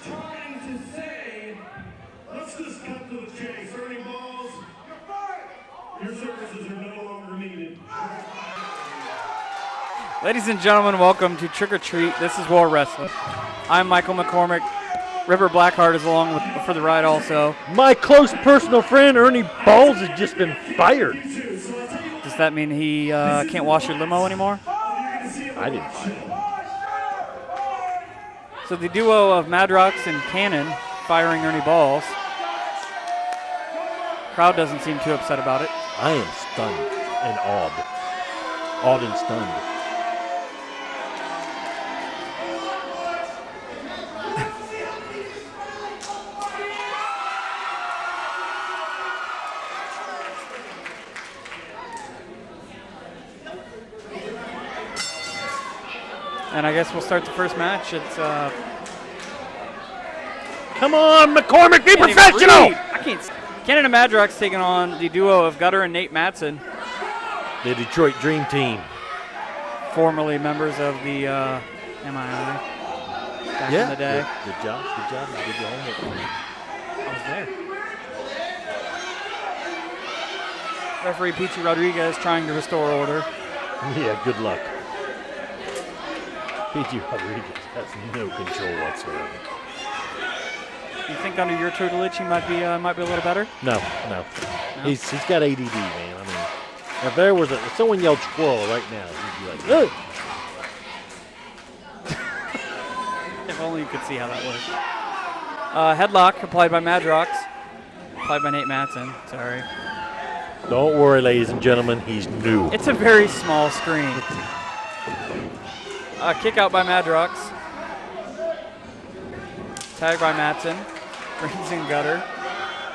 trying to say, let's just cut to the chase. Ernie Balls, your services are no longer needed. Ladies and gentlemen, welcome to Trick or Treat. This is War Wrestling. I'm Michael McCormick. River Blackheart is along for the ride also. My close personal friend Ernie Balls has just been fired. Does that mean he can't wash your limo anymore? I didn't fire him. So the duo of Madrox and Cannon firing Ernie Balls. Crowd doesn't seem too upset about it. I am stunned and awed. Awed and stunned. And I guess we'll start the first match. It's Come on, McCormick, be professional! I can't. Cannon and Madrox taking on the duo of Gutter and Nate Matson, The Detroit Dream Team. formerly members of the MII back in the day. Good job. You did your homework. I was there. Referee Peachy Rodriguez trying to restore order. Yeah, good luck. P.G. Rodriguez has no control whatsoever. You think under your tutelage he might be a little better? No. He's got ADD, man. I mean, if there was if someone yelled squirrel right now, he'd be like, ugh. If only you could see how that works. Headlock applied by Madrox. Applied by Nate Matson. Sorry. Don't worry, ladies and gentlemen, he's new. It's a very small screen. Kick out by Madrox. Tag by Matson. Brings in Gutter.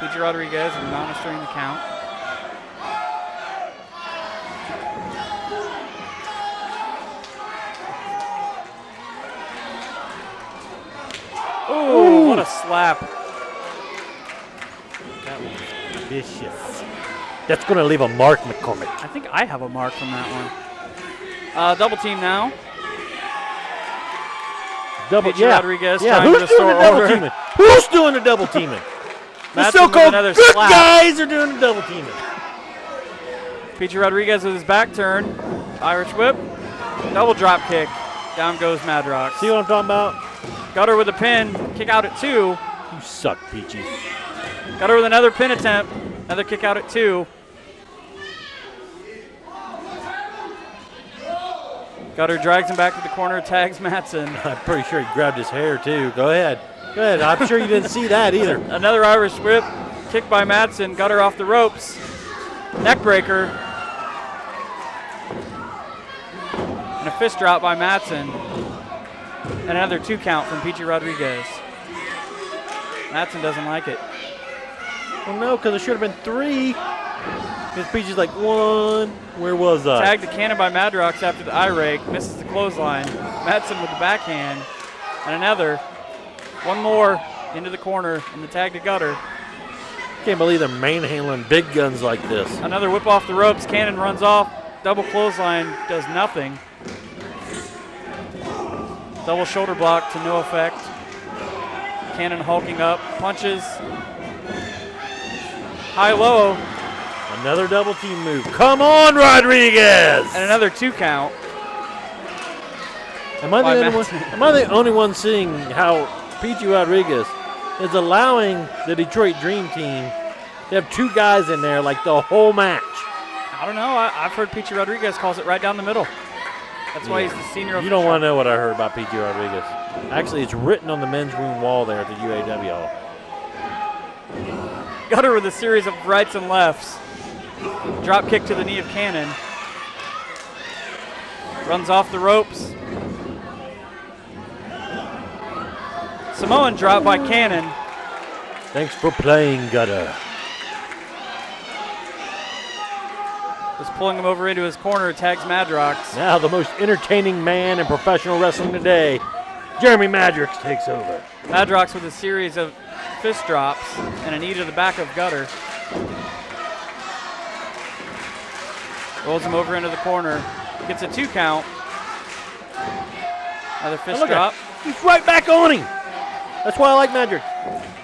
Peachy Rodriguez administering the count. Ooh, what a slap. That was vicious. That's going to leave a mark, McCormick. I think I have a mark from that one. Double team now. Peachy Rodriguez trying to restore order. Who's doing the double teaming? The Matson so-called with another good slap. guys are doing the double teaming. Peachy Rodriguez with his back turn. Irish whip. Double drop kick. Down goes Madrox. See what I'm talking about? Gutter with a pin. Kick out at 2. You suck, Peachy. Gutter with another pin attempt. Another kick out at 2. Gutter drags him back to the corner, tags Matson. I'm pretty sure he grabbed his hair, too. Go ahead. I'm sure you didn't see that either. Another Irish whip. Kick by Matson. Gutter off the ropes. Neck breaker. And a fist drop by Matson. And another 2 count from Peachy Rodriguez. Matson doesn't like it. Well, no, because it should have been 3. Because Peachy's like, 1. Where was I? Tagged to Cannon by Madrox after the eye rake. Misses the clothesline. Matson with the backhand. And another. One more into the corner. And the tag to Gutter. Can't believe they're manhandling big guns like this. Another whip off the ropes. Cannon runs off. Double clothesline does nothing. Double shoulder block to no effect. Cannon hulking up. Punches. High-low. Another double team move. Come on, Rodriguez! And another 2 count. Am I the only one seeing how Peachy Rodriguez is allowing the Detroit Dream Team to have 2 guys in there like the whole match? I don't know. I've heard Peachy Rodriguez calls it right down the middle. That's why he's the senior official. You don't want to know what I heard about Peachy Rodriguez. Actually, it's written on the men's room wall there at the UAW Hall. Gutter with a series of rights and lefts. Drop kick to the knee of Cannon. Runs off the ropes. Samoan drop by Cannon. Thanks for playing, Gutter. Just pulling him over into his corner, tags Madrox. Now the most entertaining man in professional wrestling today, Jeremy Madrox takes over. Madrox with a series of fist drops and a knee to the back of Gutter. Rolls him over into the corner. Gets a 2 count. Another fist drop. He's right back on him. That's why I like Madrick.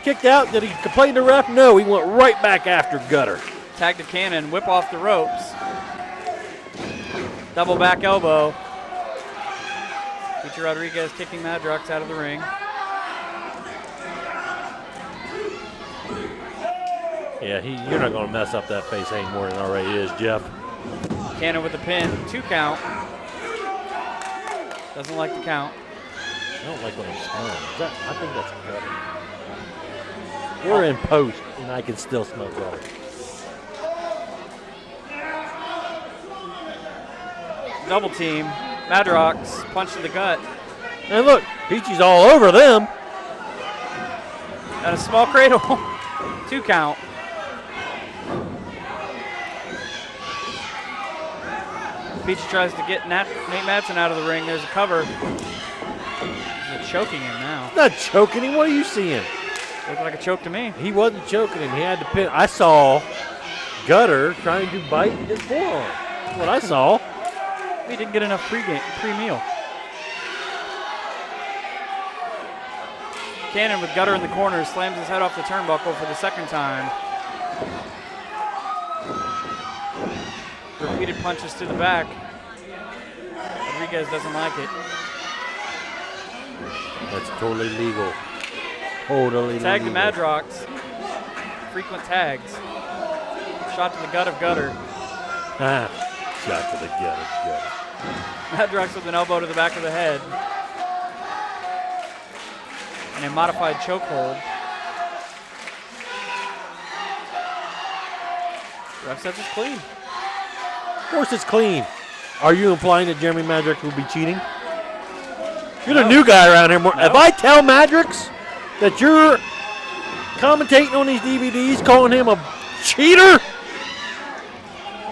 Kicked out. Did he complain to ref? No, he went right back after Gutter. Tag to Cannon, whip off the ropes. Double back elbow. Peachy Rodriguez kicking Madrox out of the ring. Yeah, you're not going to mess up that face any more than it already is, Jeff. Cannon with the pin, 2 count. Doesn't like the count. I don't like what I'm smelling. I think that's Gutter. We're in post, and I can still smell Gutter. Double team. Madrox, punch to the gut. And look, Peachy's all over them. And a small cradle. 2 count. Peachy tries to get Nate Madsen out of the ring. There's a cover. He's choking him now. Not choking him. What are you seeing? Looked like a choke to me. He wasn't choking him. He had to pin. I saw Gutter trying to bite his forearm. That's what I saw. He didn't get enough pre-meal. Cannon with Gutter in the corner slams his head off the turnbuckle for the second time. Repeated punches to the back. Rodriguez doesn't like it. That's totally legal. Totally Tag to legal. Madrox. Frequent tags. Shot to the gut of Gutter. Shot to the gut of Gutter. Madrox with an elbow to the back of the head. And a modified chokehold. Ref says it's clean. Of course it's clean. Are you implying that Jeremy Madrox will be cheating? You're the new guy around here. No. If I tell Madrox that you're commentating on these DVDs, calling him a cheater,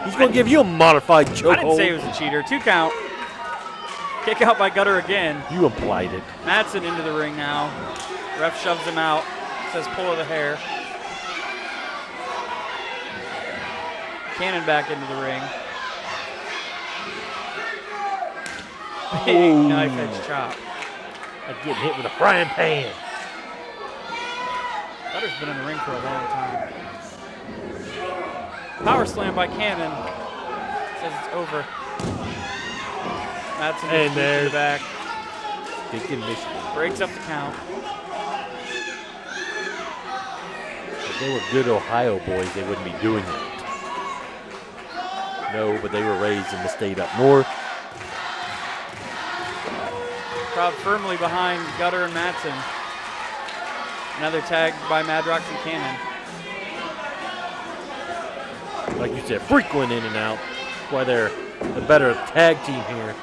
he's going to give you a modified chokehold. I didn't say he was a cheater. 2 count. Kick out by Gutter again. You implied it. Madsen into the ring now. Ref shoves him out. Says pull of the hair. Cannon back into the ring. Big knife edge chop. Like getting hit with a frying pan. Gutter's been in the ring for a long time. Power slam by Cannon. Says it's over. Madsen And to there's the back. Stinking Michigan. Breaks up the count. If they were good Ohio boys, they wouldn't be doing it. No, but they were raised in the state up north. Crowd firmly behind Gutter and Madsen. Another tag by Madrox and Cannon. Like you said, frequent in and out. That's why they're the better tag team here.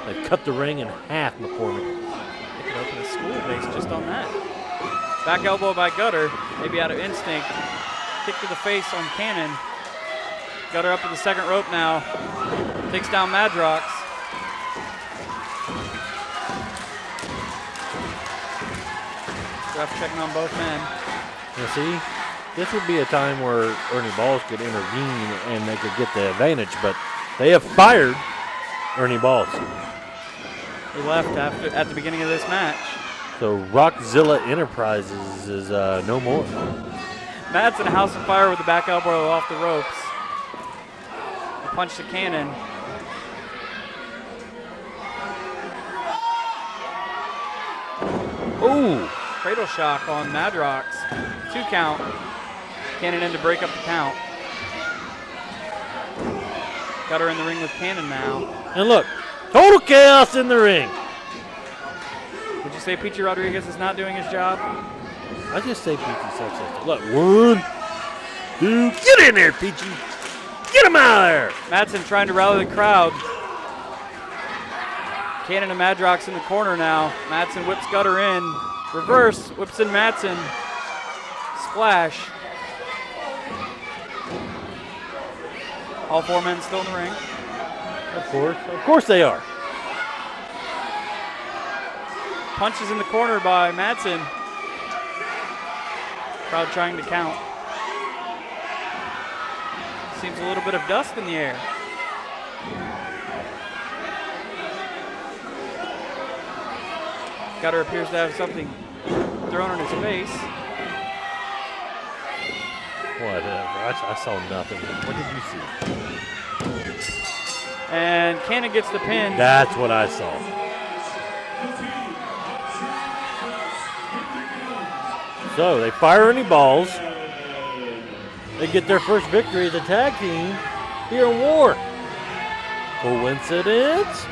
They've cut the ring in half, McCormick. They could open a school base just on that. Back elbow by Gutter, maybe out of instinct. Kick to the face on Cannon. Gutter up to the second rope now. Takes down Madrox. Ref checking on both men. You see, this would be a time where Ernie Balls could intervene and they could get the advantage, but they have fired Ernie Balls. He left at the beginning of this match. So Rockzilla Enterprises is no more. Madsen House of Fire with the back elbow off the ropes. A punch to Cannon. Ooh. Cradle shock on Madrox. 2 count. Cannon in to break up the count. Gutter in the ring with Cannon now. And look, total chaos in the ring. Would you say Peachy Rodriguez is not doing his job? I just say Peachy sucks at it. Look, 1, 2, get in there, Peachy. Get him out of there. Madsen trying to rally the crowd. Cannon and Madrox in the corner now. Madsen whips Gutter in. Reverse, whips in Madsen. Splash. All 4 men still in the ring. Of course they are. Punches in the corner by Madsen. Crowd trying to count. Seems a little bit of dust in the air. Gutter appears to have something thrown in his face. Whatever. I saw nothing. What did you see? And Cannon gets the pin. That's what I saw. So they fire any balls. They get their first victory as a tag team here in War. Coincidence?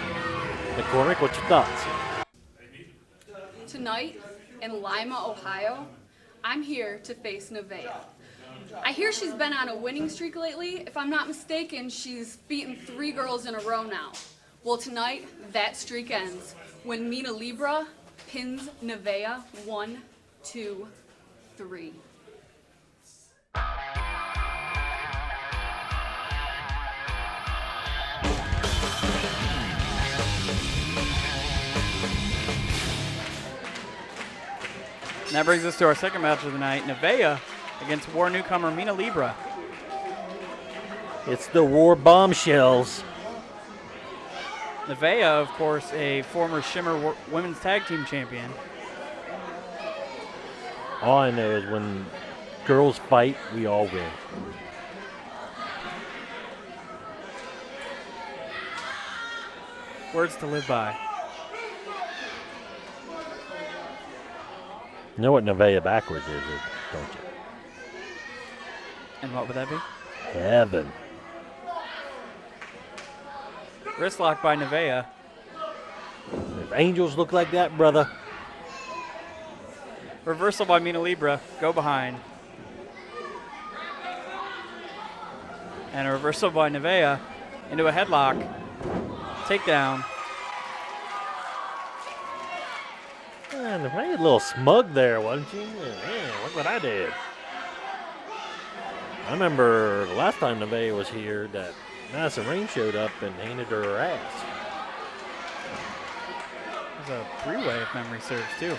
McCormick, what's your thoughts? Tonight in Lima, Ohio, I'm here to face Nevaeh. I hear she's been on a winning streak lately. If I'm not mistaken, she's beaten 3 girls in a row now. Well, tonight, that streak ends when Mina Libra pins Nevaeh 1, 2, 3. And that brings us to our second match of the night, Nevaeh against War newcomer Mina Libra. It's the War Bombshells. Nevaeh, of course, a former Shimmer Women's Tag Team champion. All I know is when girls fight, we all win. Words to live by. You know what Nevaeh backwards is, don't you? And what would that be? Heaven. Wrist lock by Nevaeh. If angels look like that, brother. Reversal by Mina Libra. Go behind. And a reversal by Nevaeh into a headlock. Takedown. Man, Nevaeh a little smug there, wasn't she? Man, look what I did. I remember the last time Nevaeh was here that Madison Rain showed up and handed her ass. It was a 3-way if memory serves too.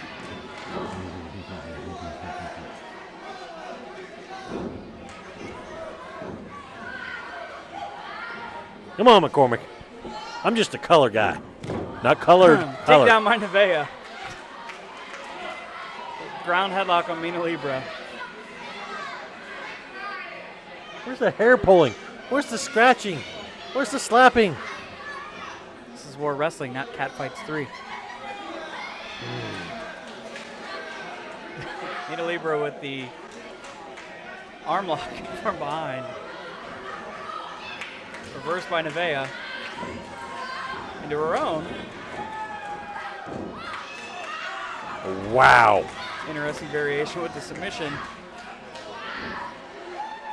Come on, McCormick. I'm just a color guy. Not colored. Color. Takedown by Nevaeh. Ground headlock on Mina Libra. Where's the hair pulling? Where's the scratching? Where's the slapping? This is War Wrestling, not Catfights 3. Mina Libra with the arm lock from behind. Reversed by Nevaeh. Into her own. Wow. Interesting variation with the submission.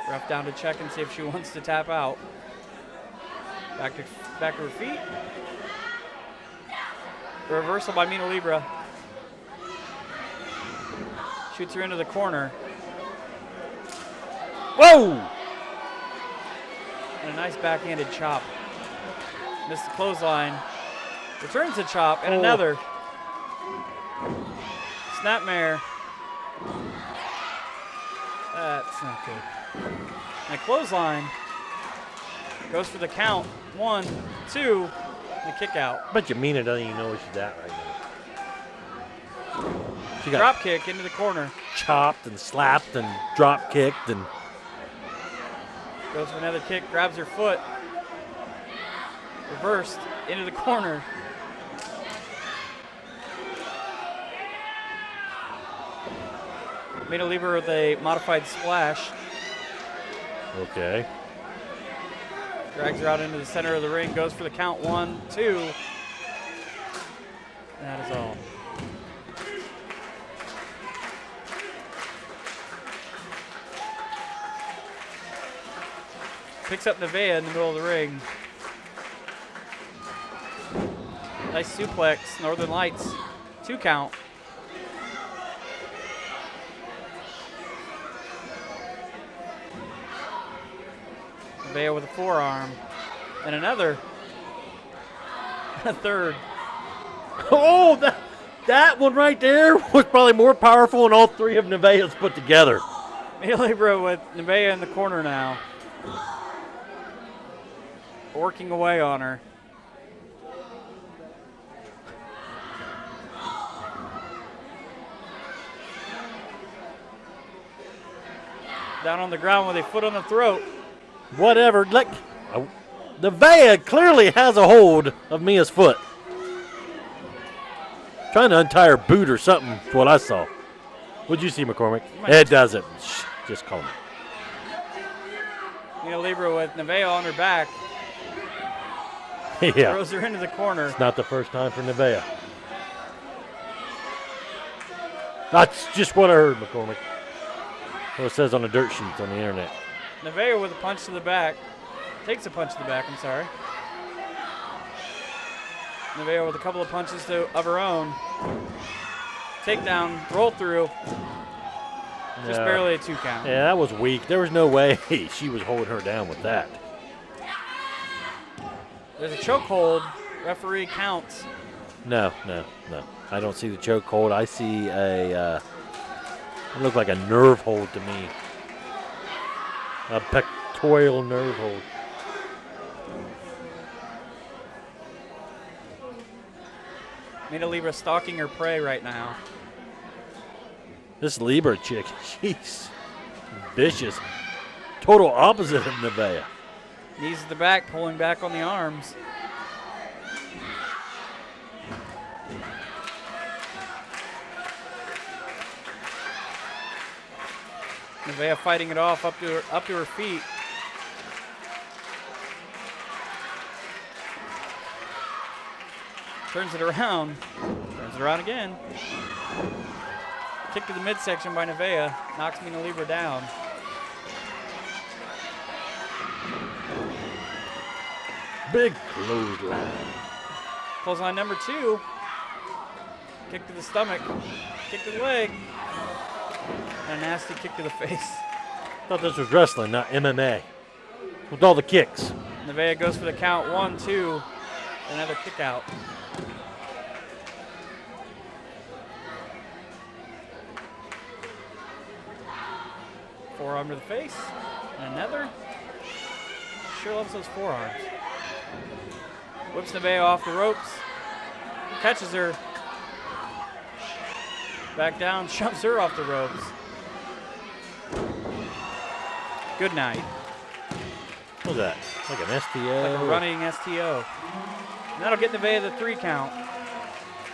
Ref down to check and see if she wants to tap out. Back to her feet. Reversal by Mina Libra. Shoots her into the corner. Whoa! And a nice backhanded chop. Missed the clothesline. Returns the chop and another. Snapmare. That's not good. And a clothesline. Goes for the count. 1, 2, and a kick out. Bet you Mina doesn't even know where she's at right now. She got Drop kick into the corner. chopped and slapped and drop kicked and Goes for another kick, grabs her foot. Reversed into the corner. Mina Libra with a modified splash. okay. Drags her out into the center of the ring, goes for the count. 1, 2. That is all. Picks up Nevaeh in the middle of the ring. Nice suplex, Northern Lights. 2 count. Nevaeh with a forearm. And another. A third. Oh, that one right there was probably more powerful than all 3 of Nevaeh's put together. Mina Libra with Nevaeh in the corner now. Working away on her. Down on the ground with a foot on the throat. Whatever. Nevaeh clearly has a hold of Mia's foot. Trying to untie her boot or something, is what I saw. What'd you see, McCormick? It doesn't. Shh, just call me. Mina Libra with Nevaeh on her back. Yeah. Throws her into the corner. It's not the first time for Nevaeh. That's just what I heard, McCormick. What it says on the dirt sheets on the internet. Nevaeh with a punch to the back. Takes a punch to the back, I'm sorry. Nevaeh with a couple of punches of her own. Takedown, roll through. Just barely a 2 count. Yeah, that was weak. There was no way she was holding her down with that. There's a chokehold. Referee counts. No. I don't see the choke hold. I see it looked like a nerve hold to me. A pectoral nerve hold. Mina Libra stalking her prey right now. This Libra chick, she's vicious. Total opposite of Nevaeh. Knees to the back, pulling back on the arms. Nevaeh fighting it off up to her feet. Turns it around. Turns it around again. Kick to the midsection by Nevaeh. Knocks Mina Libra down. Big clothesline. Clothesline number 2. Kick to the stomach. Kick to the leg. And a nasty kick to the face. Thought this was wrestling, not MMA. With all the kicks. Nevaeh goes for the count. 1, 2. Another kick out. Forearm to the face. And another. Sure loves those forearms. Whips Nevaeh off the ropes. Catches her. Back down. Shoves her off the ropes. Good night. What was that? Like an STO? Like a running STO. And that'll get Nevaeh the 3 count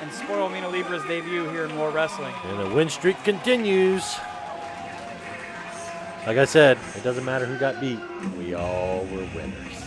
and spoil Mina Libra's debut here in War Wrestling. And the win streak continues. Like I said, it doesn't matter who got beat. We all were winners.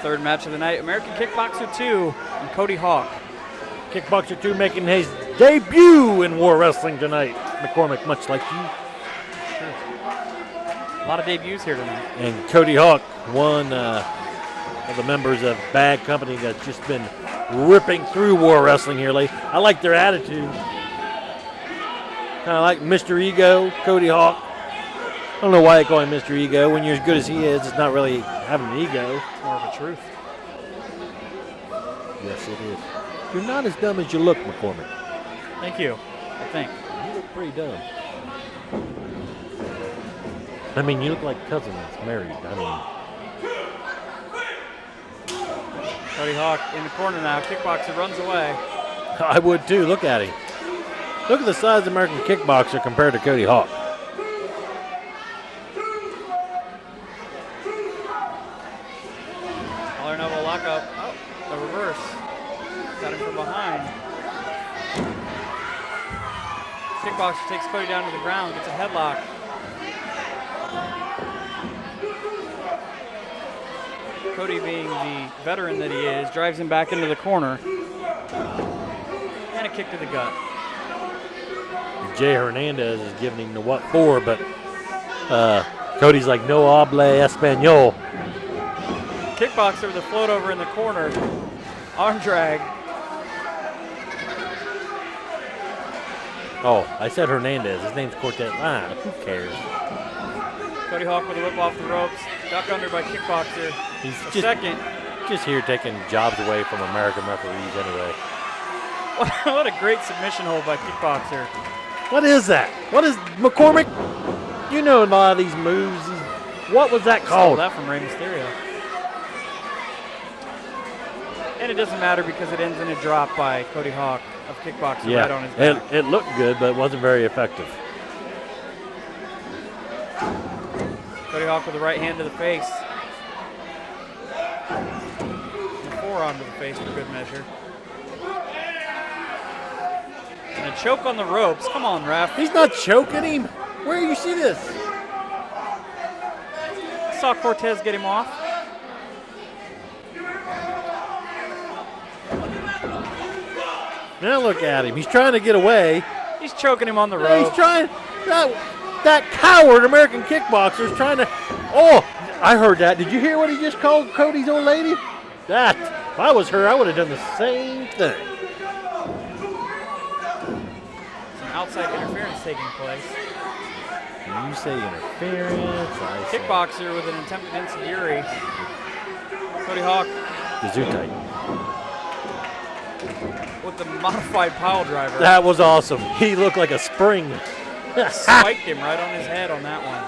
Third match of the night, American Kickboxer 2 and Cody Hawk. Kickboxer 2 making his debut in War Wrestling tonight. McCormick, much like you. A lot of debuts here tonight. And Cody Hawk, one of the members of Bad Company that's just been ripping through War Wrestling here lately. I like their attitude. Kind of like Mr. Ego, Cody Hawk. I don't know why they call him Mr. Ego. When you're as good as he is, it's not really having an ego. It's more of a truth. Yes, it is. You're not as dumb as you look, McCormick. Thank you, I think. You look pretty dumb. I mean, you look like a cousin that's married. I mean, Cody Hawk in the corner now. Kickboxer runs away. I would too. Look at him. Look at the size of the American Kickboxer compared to Cody Hawk. Collar and elbow lockup. Oh, the reverse. Got him from behind. Kickboxer takes Cody down to the ground, gets a headlock. Cody, being the veteran that he is, drives him back into the corner. And a kick to the gut. Jay Hernandez is giving him the what for, but Cody's like, no hable español. Kickboxer with a float over in the corner. Arm drag. Oh, I said Hernandez. His name's Cortez. Who cares? Cody Hawk with a whip off the ropes. Duck under by Kickboxer. He's The second. just here taking jobs away from American referees anyway. What a great submission hold by Kickboxer. What is that? What is McCormick? You know a lot of these moves. What was that Stole called? that from Rey Mysterio. And it doesn't matter because it ends in a drop by Cody Hawk of Kickboxer right on his back. It looked good, but it wasn't very effective. Cody Hawk with the right hand to the face. And a forearm to the face for good measure. And a choke on the ropes. Come on, ref. He's not choking him. Where you see this? Saw Cortez get him off. Now look at him. He's trying to get away. He's choking him on the Yeah, rope. he's trying. That coward American kickboxer is trying to. Oh, I heard that. Did you hear what he just called Cody's old lady? That. If I was her, I would have done the same thing. Some outside interference taking place. You say interference. I say Kickboxer with an attempted enziguri. Cody Hawk Gesundheit. with the modified pile driver. That was awesome. He looked like a spring. Spiked him right on his head on that one.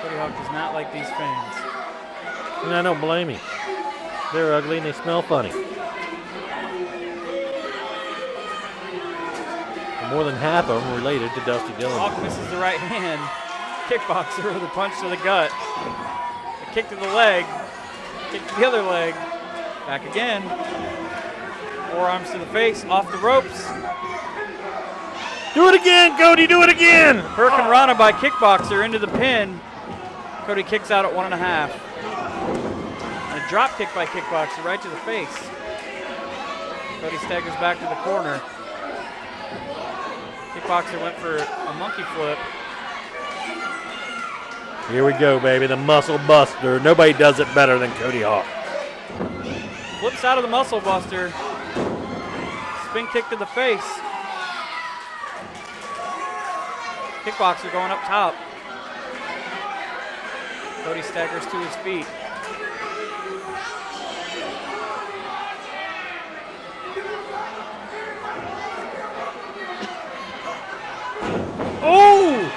Cody Hawk does not like these fans. And I don't blame him. They're ugly and they smell funny. And more than half of them related to Dusty Dillon. Hawk misses the right hand. Kickboxer with a punch to the gut. A kick to the leg. Kick to the other leg. Back again. Forearms to the face. Off the ropes. Do it again, Cody. Do it again. Hurricane Rana by Kickboxer into the pin. Cody kicks out at 1.5. And a drop kick by Kickboxer right to the face. Cody staggers back to the corner. Kickboxer went for a monkey flip. Here we go, baby. The muscle buster. Nobody does it better than Cody Hawk. Flips out of the muscle buster. Spin kick to the face. Kickboxer going up top. Cody staggers to his feet. Oh!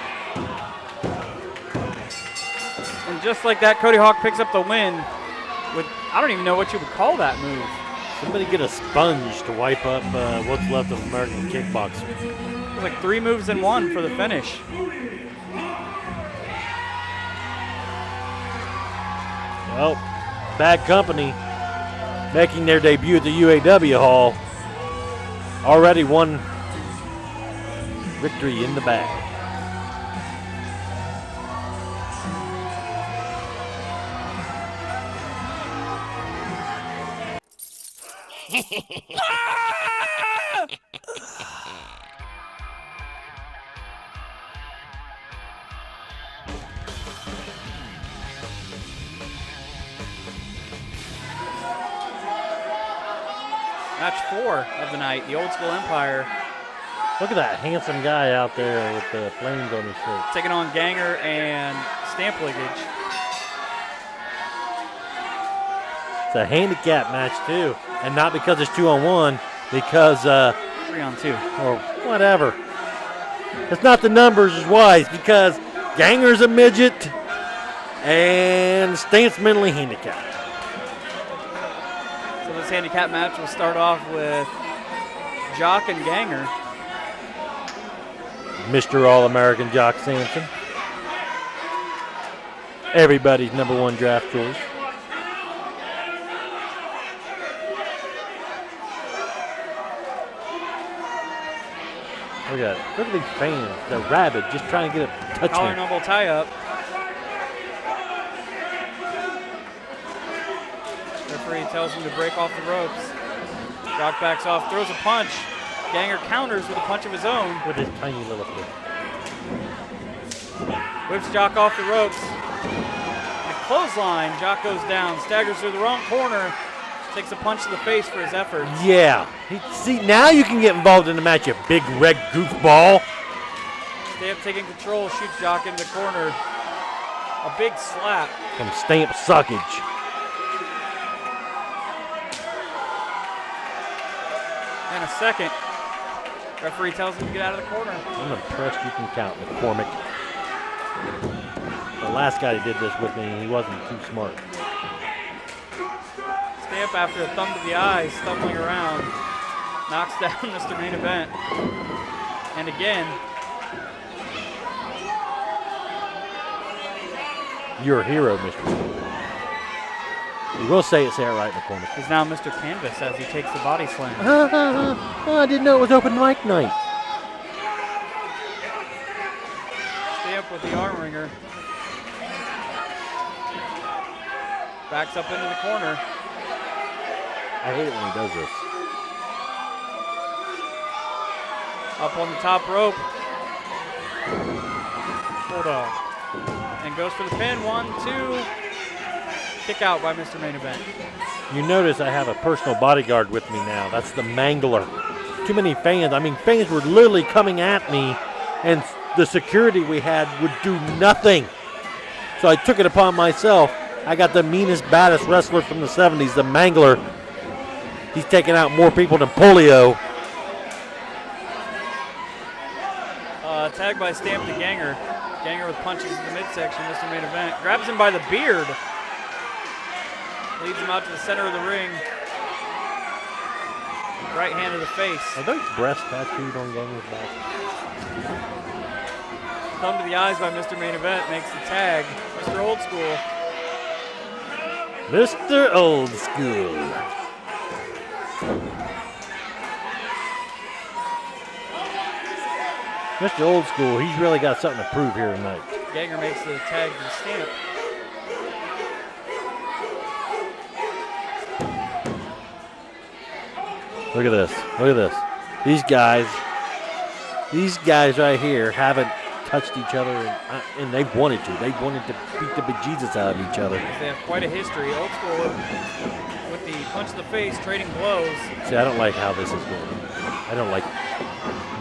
And just like that, Cody Hawk picks up the win with, I don't even know what you would call that move. Somebody get a sponge to wipe up what's left of American kickboxing. It was like 3 moves in 1 for the finish. Well, Bad Company making their debut at the UAW Hall. Already one victory in the bag. Match 4 of the night, the Old School Empire Look at that handsome guy out there with the flames on his shirt. taking on Ganger and Stamp Liggage. It's a handicap match too, and not because it's 2-on-1, because 3-on-2. or whatever. It's not the numbers is why. It's because Ganger's a midget and Stamp's mentally handicapped. So this handicap match will start off with Jock and Ganger. Mr. All-American Jock Sampson. Everybody's #1 draft choice. Look at it. Look at these fans. They're rabid, just trying to get a Collar touchdown. Noble tie up. Referee tells him to break off the ropes. Jock backs off, throws a punch. Ganger counters with a punch of his own. With his tiny little foot. Whips Jock off the ropes. And a Clothesline. Jock goes down, staggers through the wrong corner, takes a punch to the face for his effort. Yeah. See, now you can get involved in the match, you big red goofball. Stamp taking control, shoots Jock into the corner. A big slap. Some Stamp suckage. And a second. Referee tells him to get out of the corner. I'm impressed you can count, McCormick. The last guy who did this with me, he wasn't too smart. Stamp, after a thumb to the eyes, stumbling around, knocks down Mr. Main Event. And again, You're a hero, Mr. You will say it right, McCormick. he's now Mr. Canvas as he takes the body slam. I didn't know it was open mic night. Stamp with the arm wringer. Backs up into the corner. I hate it when he does this. Up on the top rope. Bulldog. And goes for the pin. 1, 2. Kick out by Mr. Main Event. You notice I have a personal bodyguard with me now. That's the Mangler. Too many fans. I mean, fans were literally coming at me, and the security we had would do nothing. So I took it upon myself. I got the meanest, baddest wrestler from the 70s, the Mangler. He's taking out more people than polio. Tagged by Stamp to Ganger. Ganger with punches in the midsection. Mr. Main Event grabs him by the beard. Leads him out to the center of the ring. Right hand to the face. Are those breasts tattooed on Ganger's back? Thumb to the eyes by Mr. Main Event makes the tag. Mr. Old School. Mr. Old School. Mr. Old School, he's really got something to prove here tonight. Ganger makes the tag to the Stamp. Look at this. Look at this. These guys right here haven't touched each other, and they've wanted to. They've wanted to beat the bejesus out of each other. They have quite a history. Old School with the punch to the face, trading blows. See, I don't like how this is going. I don't like.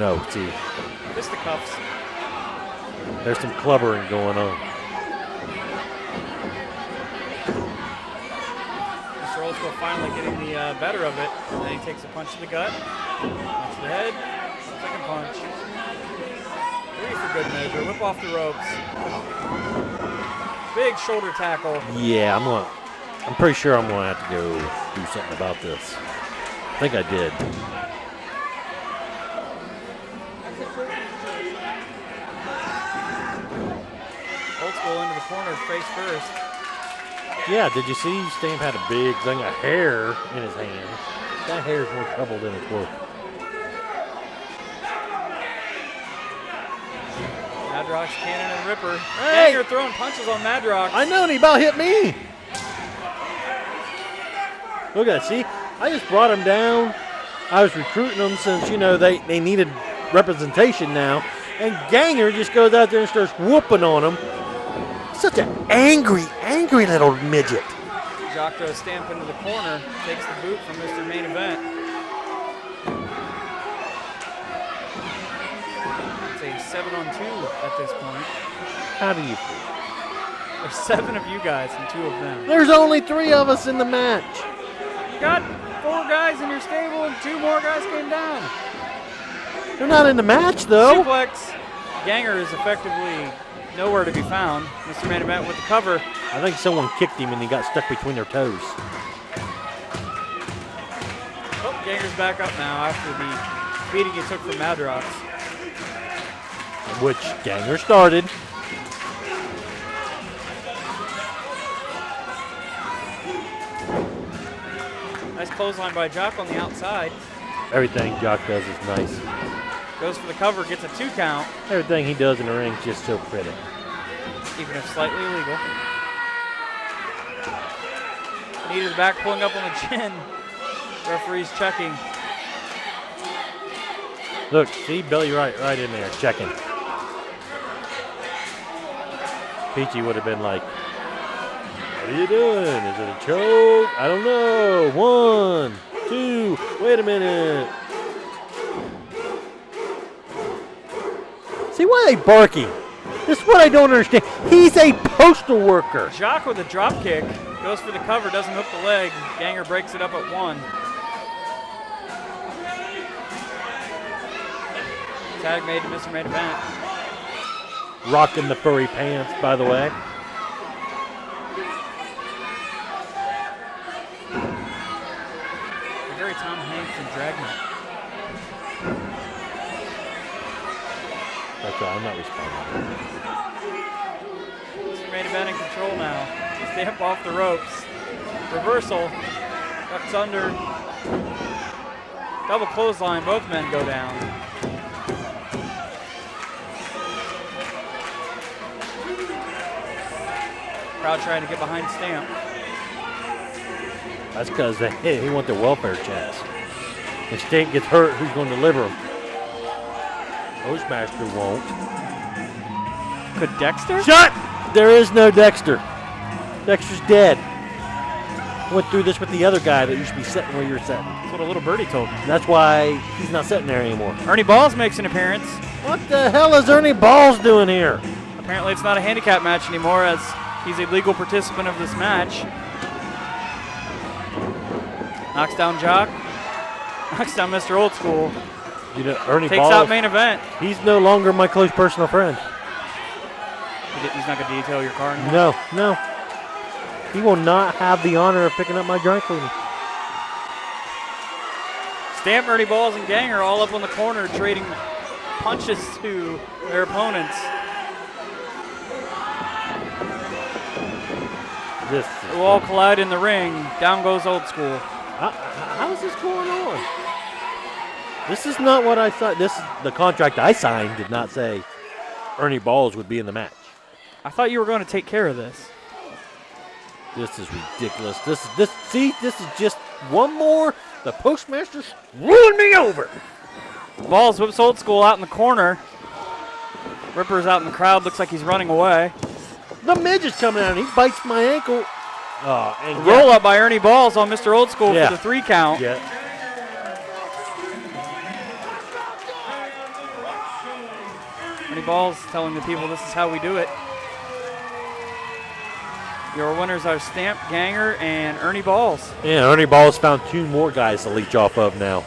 No, see, Fisticuffs. there's some clubbering going on. Mr. Old School finally getting the better of it. And then he takes a punch to the gut, punch to the head, second punch. 3 for good measure. Whip off the ropes. Big shoulder tackle. Yeah, I'm pretty sure I'm gonna have to go do something about this. I think I did. Old School into the corner, face first. Yeah, did you see Stamp had a big thing of hair in his hand? That hair is more trouble than it's worth. Madrox, Cannon, and Ripper. Hey! Ganger throwing punches on Madrox. I know, and he about hit me. Look at that, see? I just brought him down. I was recruiting them since, they needed representation now. And Ganger just goes out there and starts whooping on him. Such an angry, angry little midget. Jock throws Stamp into the corner, takes the boot from Mr. Main Event. It's a 7-on-2 at this point. How do you feel? There's 7 of you guys and 2 of them. There's only 3 of us in the match. You got 4 guys in your stable and 2 more guys came down. They're not in the match, though. Suplex. Ganger is effectively nowhere to be found. Mr. Main Event with the cover. I think someone kicked him and he got stuck between their toes. Oh, Ganger's back up now after the beating he took from Madrox. Which Ganger started. Nice clothesline by Jock on the outside. Everything Jock does is nice. Goes for the cover, gets a 2 count, Everything he does in the ring is just so pretty. even if slightly illegal. Knee to the back, pulling up on the chin. Referee's checking. Look, see Billy right in there checking. Peachy would have been like, What are you doing? Is it a choke? I don't know. 1, 2. Wait a minute. See, why are they barking? This is what I don't understand. He's a postal worker. Jock with a drop kick. Goes for the cover, doesn't hook the leg. Ganger breaks it up at 1. Tag made to Mr. Main Event. Rocking the furry pants, by the way. Very Tom Hanks and Dragnet. That's right, I'm not responding. Mr. Main Event in control now. Stamp off the ropes. Reversal. Ducks under. Double clothesline. Both men go down. Crowd trying to get behind Stamp. That's because they want their welfare checks. If Stamp gets hurt, who's going to deliver them? Postmaster won't. Could Dexter? Shut! There is no Dexter. Dexter's dead. Went through this with the other guy that used to be sitting where you're sitting. That's what a little birdie told me. That's why he's not sitting there anymore. Ernie Balls makes an appearance. What the hell is Ernie Balls doing here? Apparently it's not a handicap match anymore as he's a legal participant of this match. Knocks down Jock. Knocks down Mr. Old School. You know, Ernie Takes Balls, out Main Event. he's no longer my close personal friend. He's not going to detail your car anymore? No. He will not have the honor of picking up my dry cleaning. Stamp, Ernie Balls, and Ganger all up on the corner trading punches to their opponents. This Who all collide in the ring. Down goes Old School. how is this going on? This is not what I thought. The contract I signed did not say Ernie Balls would be in the match. I thought you were going to take care of this. This is ridiculous. This is just one more. The postmaster screwing me over. Balls whips Old School out in the corner. Ripper's out in the crowd. Looks like he's running away. The midget's coming out and he bites my ankle. And Roll up by Ernie Balls on Mr. Old School Yeah. for the 3 count. Yeah. Ernie Balls telling the people this is how we do it. Your winners are Stamp, Ganger, and Ernie Balls. Yeah, Ernie Balls found 2 more guys to leech off of now.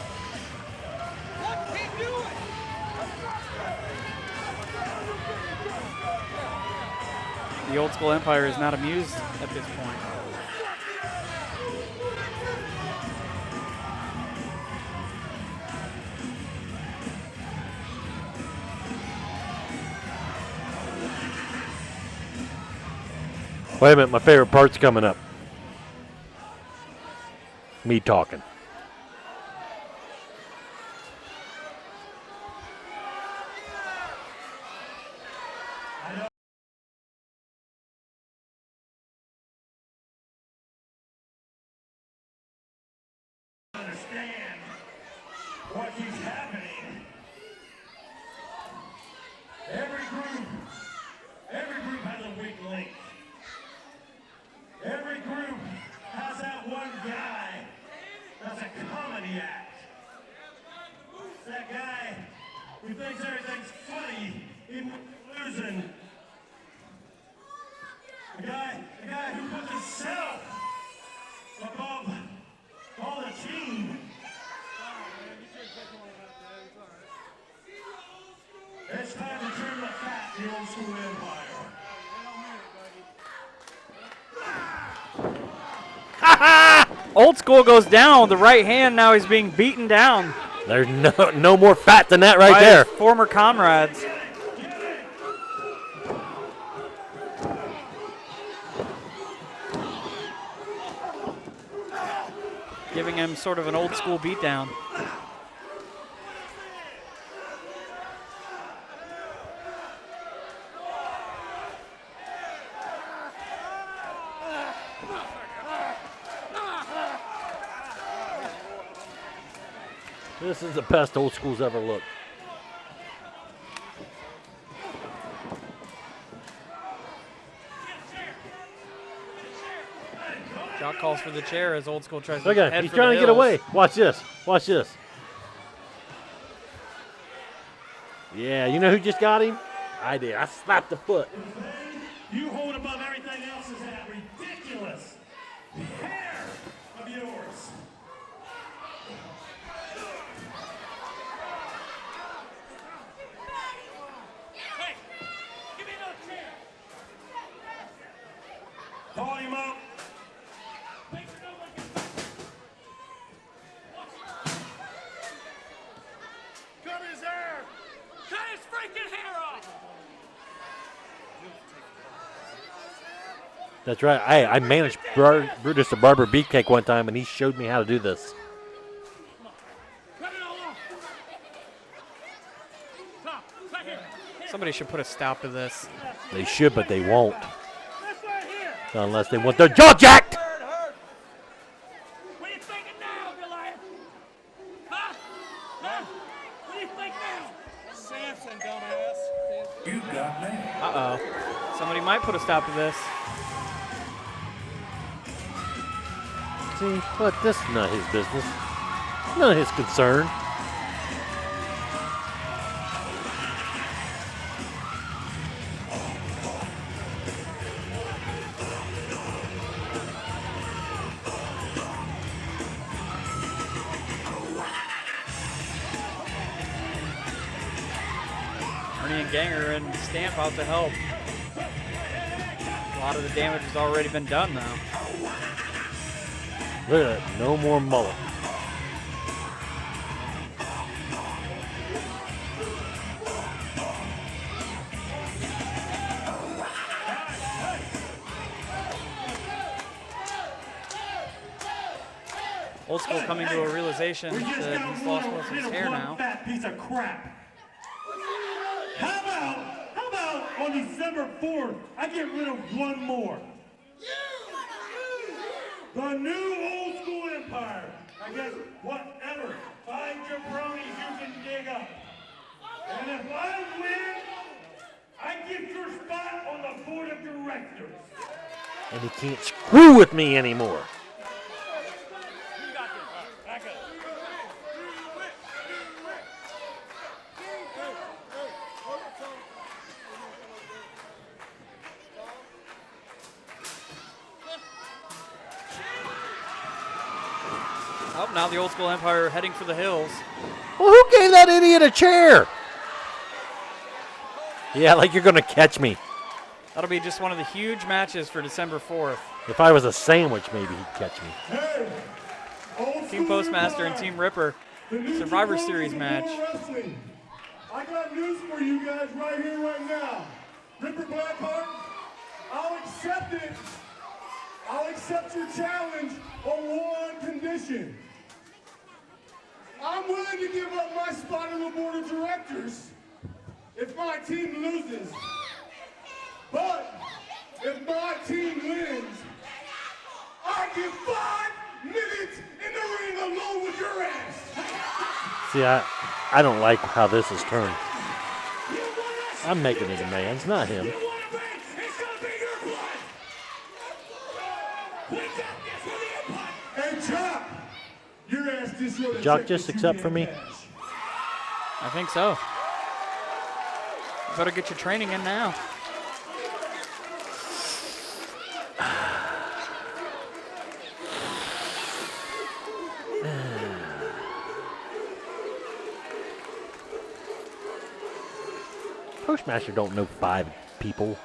The Old School Empire is not amused at this point. Wait a minute, my favorite part's coming up. Me talking. Understand what keeps happening. Every group has a weak link. Every group has that one guy that's a comedy act. That guy who thinks everything's funny even losing. The guy who puts himself above all the team. It's time to turn the fat, the Old School Empire. Old School goes down with the right hand. Now he's being beaten down There's no more fat than that right by there. his former comrades. Giving him sort of an Old School beatdown. This is the best Old School's ever looked. Doc calls for the chair as Old School tries Look to at him. head He's for trying the to get hills. away. Watch this. Watch this. Yeah, you know who just got him? I did. I slapped the foot. You hold above everything else is that ridiculous hair of yours. Hey, give me another chair. Call him up. Cut his hair. Cut his freaking hair off. That's right. I managed Brutus the Barber Beefcake one time, and he showed me how to do this. Cut it all off. Stop. Right here. Somebody should put a stop to this. They should, but they won't. This right here. Unless they want their jaw jacked. What are you thinking now, Goliath? Huh? Huh? What do you think now? Samson, dumbass. You got me. Uh-oh. Somebody might put a stop to this. See, but this is not his business. None of his concern. Ernie and Ganger and Stamp out to help. A lot of the damage has already been done now. Look at that. No more mullet. Old School coming to a realization We just that got he's lost one most of his little hair one now. fat piece of crap. How about on December 4th, I get rid of one more? The new Old School Empire. I guess whatever. 5 jabronis you can dig up. And if I win, I get your spot on the board of directors. And he can't screw with me anymore. Oh, now the Old School Empire heading for the hills. Well, who gave that idiot a chair? Yeah, like you're going to catch me. That'll be just one of the huge matches for December 4th. If I was a sandwich, maybe he'd catch me. Hey, Old Team School Postmaster and Empire. Team Ripper. The new Survivor Chicago Series match. Pro Wrestling. I got news for you guys right here, right now. Ripper Blackheart, I'll accept it. I'll accept your challenge on one condition. I'm willing to give up my spot on the board of directors if my team loses. But if my team wins, I get 5 minutes in the ring alone with your ass. See, I don't like how this is turned. I'm making it a man's, not him. You want to be? It's gonna be your blood. We got this for the Empire. Hey, Jock, your ass just wrote a Jock check just for accept 2 for me? cash. I think so. You better get your training in now. Postmaster don't know 5 people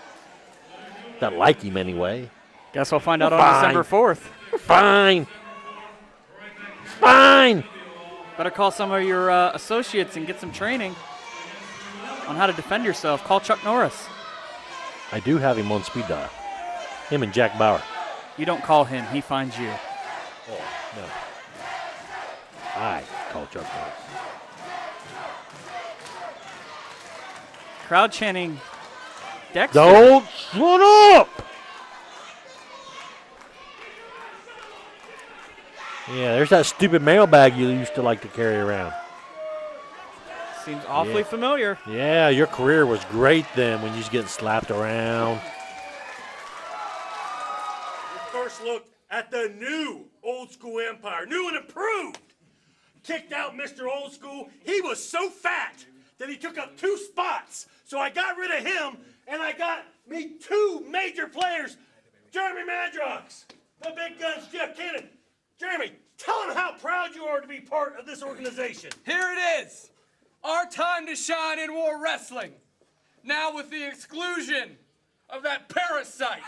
that like him anyway. Guess we'll find out on Fine. December 4th. Fine. Fine. Better call some of your associates and get some training on how to defend yourself. Call Chuck Norris. I do have him on speed dial. Him and Jack Bauer. You don't call him, he finds you. Oh, no. I call Chuck Norris. Crowd chanting Dexter. Don't shut up! Yeah, there's that stupid mailbag you used to like to carry around. Seems awfully Yeah. familiar. Yeah, your career was great then when you was getting slapped around. First look at the new Old School Empire, new and improved. Kicked out Mr. Old School. He was so fat that he took up 2 spots. So I got rid of him, and I got me 2 major players. Jeremy Madrox, the big guns, Jeff Cannon. Jeremy, tell him how proud you are to be part of this organization. Here it is, our time to shine in War Wrestling. Now with the exclusion of that parasite.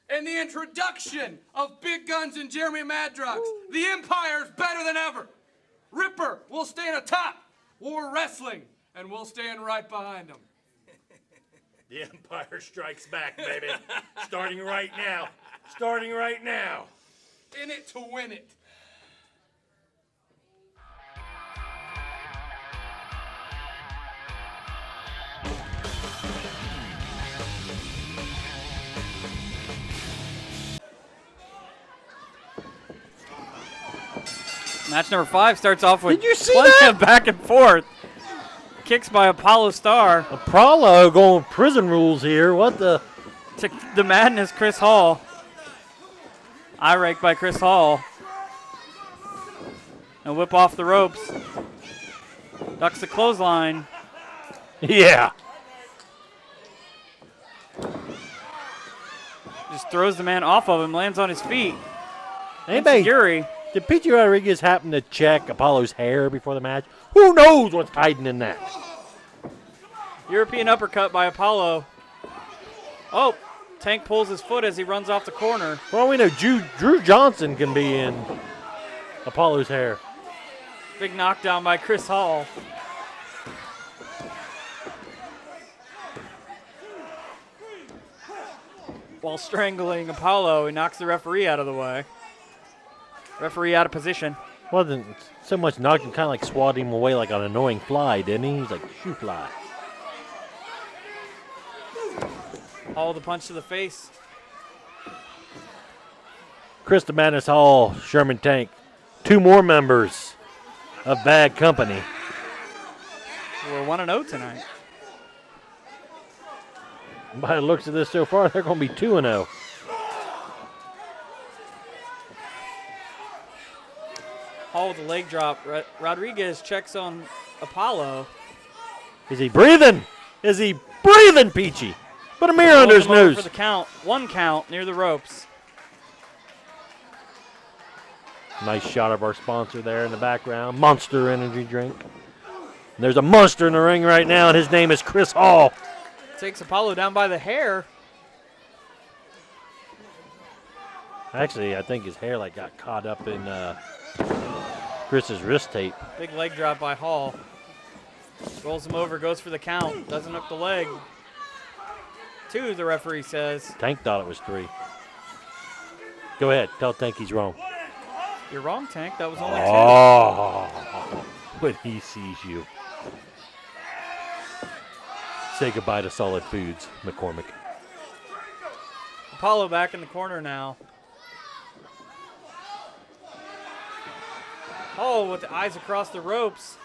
And the introduction of Big Guns and Jeremy Madrox, the Empire's better than ever. Ripper will stand atop War Wrestling, and we'll stand right behind him. The Empire strikes back, baby. Starting right now. Starting right now. In it to win it. Match number 5 starts off with Did you see plenty that? of back and forth. Kicks by Apollo Star. Apollo going prison rules here. What the? To the madness, Chris Hall. Eye rake by Chris Hall. And whip off the ropes. Ducks the clothesline. Yeah. Just throws the man off of him, lands on his feet. Anybody? Yuri. Did Peachy Rodriguez happen to check Apollo's hair before the match? Who knows what's hiding in that? European uppercut by Apollo. Oh, Tank pulls his foot as he runs off the corner. For all we know, Drew Johnson can be in Apollo's hair. Big knockdown by Chris Hall. While strangling Apollo, he knocks the referee out of the way. Referee out of position. Wasn't so much knocked him, kind of like swatted him away like an annoying fly, didn't he? He was like, shoo fly. Hall the punch to the face. Chris the Madness Hall, Sherman Tank. 2 more members of Bad Company. We're 1-0 tonight. By the looks of this so far, they're going to be 2-0. Hall with a leg drop. Rodriguez checks on Apollo. Is he breathing? Is he breathing, Peachy? Put a mirror under his Rolls him over nose. for the count. 1 count near the ropes. Nice shot of our sponsor there in the background. Monster energy drink. And there's a monster in the ring right now, and his name is Chris Hall. Takes Apollo down by the hair. Actually, I think his hair like got caught up in Chris's wrist tape. Big leg drop by Hall. Rolls him over, goes for the count. Doesn't hook the leg. 2, the referee says. Tank thought it was 3. Go ahead. Tell Tank he's wrong. You're wrong, Tank. That was only 2. Oh, when he sees you. Say goodbye to Solid Foods, McCormick. Apollo back in the corner now. Oh, with the eyes across the ropes.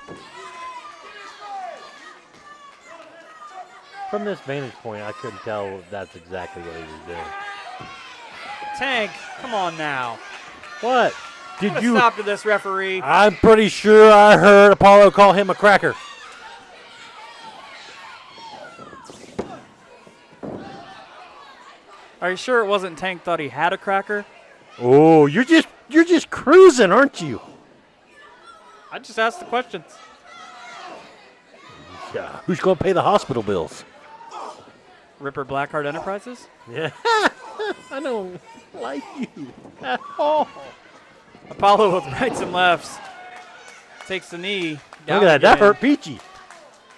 From this vantage point, I couldn't tell if that's exactly what he was doing. Tank, come on now. What? Did Put a you? stop to this, referee. I'm pretty sure I heard Apollo call him a cracker. Are you sure it wasn't Tank thought he had a cracker? Oh, you're just cruising, aren't you? I just asked the questions. Yeah. Who's going to pay the hospital bills? Ripper Blackheart Enterprises? Yeah. I don't like you at all. Apollo with rights and lefts. Takes the knee. Look Down at that. That again. hurt Peachy.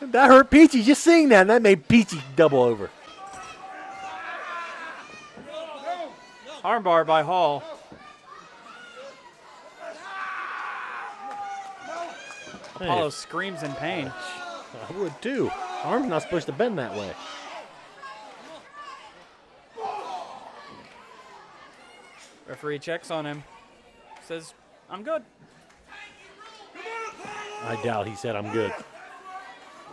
That hurt Peachy. Just seeing that, and that made Peachy double over. Armbar by Hall. Apollo screams in pain. I would too. Arm's not supposed to bend that way. Referee checks on him. Says, I'm good. I doubt he said I'm good.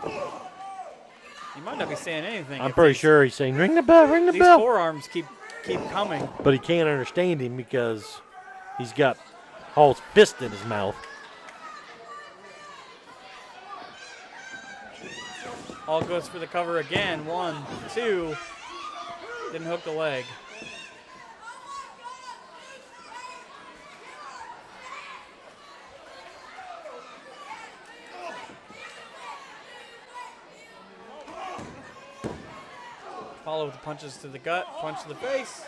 He might not be saying anything. I'm if pretty these- sure he's saying, ring the bell, ring the These bell. forearms keep keep coming. But he can't understand him because he's got Hall's fist in his mouth. Hall goes for the cover again. 1, 2. Didn't hook the leg. Apollo with the punches to the gut, punch to the face.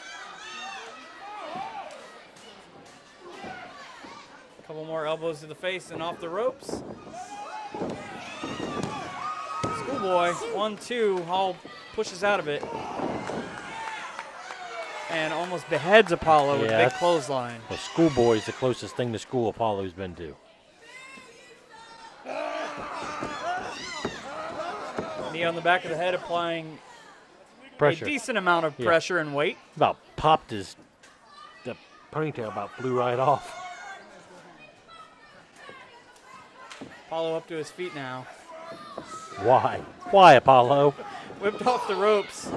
A couple more elbows to the face and off the ropes. Schoolboy, 1, 2. Hall pushes out of it. And almost beheads Apollo with a big clothesline. The Schoolboy is the closest thing to School Apollo's been to. Knee on the back of the head, applying Pressure. a decent amount of pressure and weight. About popped the ponytail about flew right off. Apollo up to his feet now. Why? Why, Apollo? Whipped off the ropes.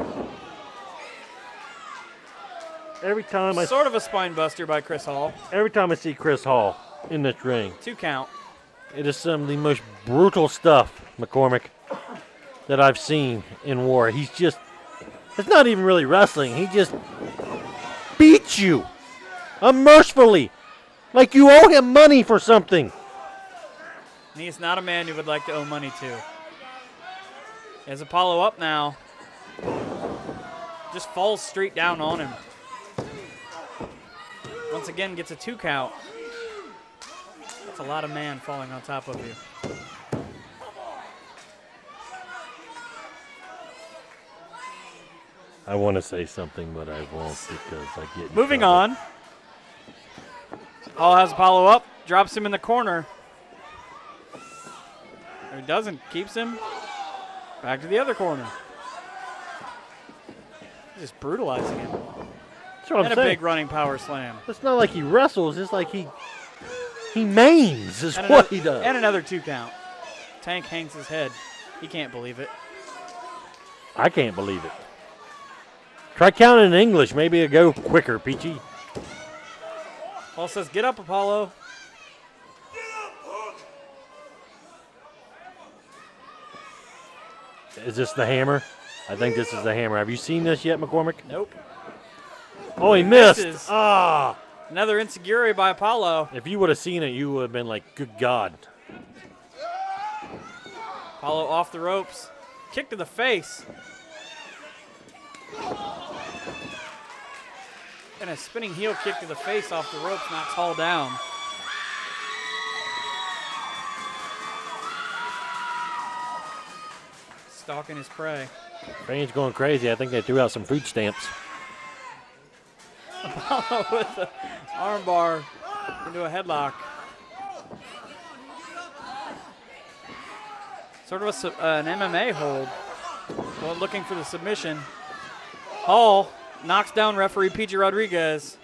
Every time I Sort of a spine buster by Chris Hall. see Chris Hall in this ring, 2 count. it is some of the most brutal stuff, McCormick, that I've seen in war. It's not even really wrestling. He just beats you unmercifully, like you owe him money for something. And he's not a man you would like to owe money to. He has Apollo up now. Just falls straight down on him. Once again, gets a 2 count. That's a lot of man falling on top of you. I want to say something, but I won't because I get in Moving trouble. on. Hall has Apollo up, drops him in the corner. Or he doesn't, keeps him. Back to the other corner. Just brutalizing him. That's what I'm And a saying. big running power slam. It's not like he wrestles. It's like he maims is And what another, he does. And another 2 count. Tank hangs his head. He can't believe it. I can't believe it. Try counting in English. Maybe it'll go quicker, Peachy. Hall says, get up, Apollo. Is this the hammer? I think this is the hammer. Have you seen this yet, McCormick? Nope. Oh, he missed. misses. Ah. Another insecurity by Apollo. If you would have seen it, you would have been like, good God. Apollo off the ropes. Kick to the face. And a spinning heel kick to the face off the ropes knocks Hall down. Stalking his prey. Train's going crazy. I think they threw out some food stamps. Apollo with the armbar into a headlock. Sort of an MMA hold. Well, looking for the submission. Hall knocks down referee Peachy Rodriguez.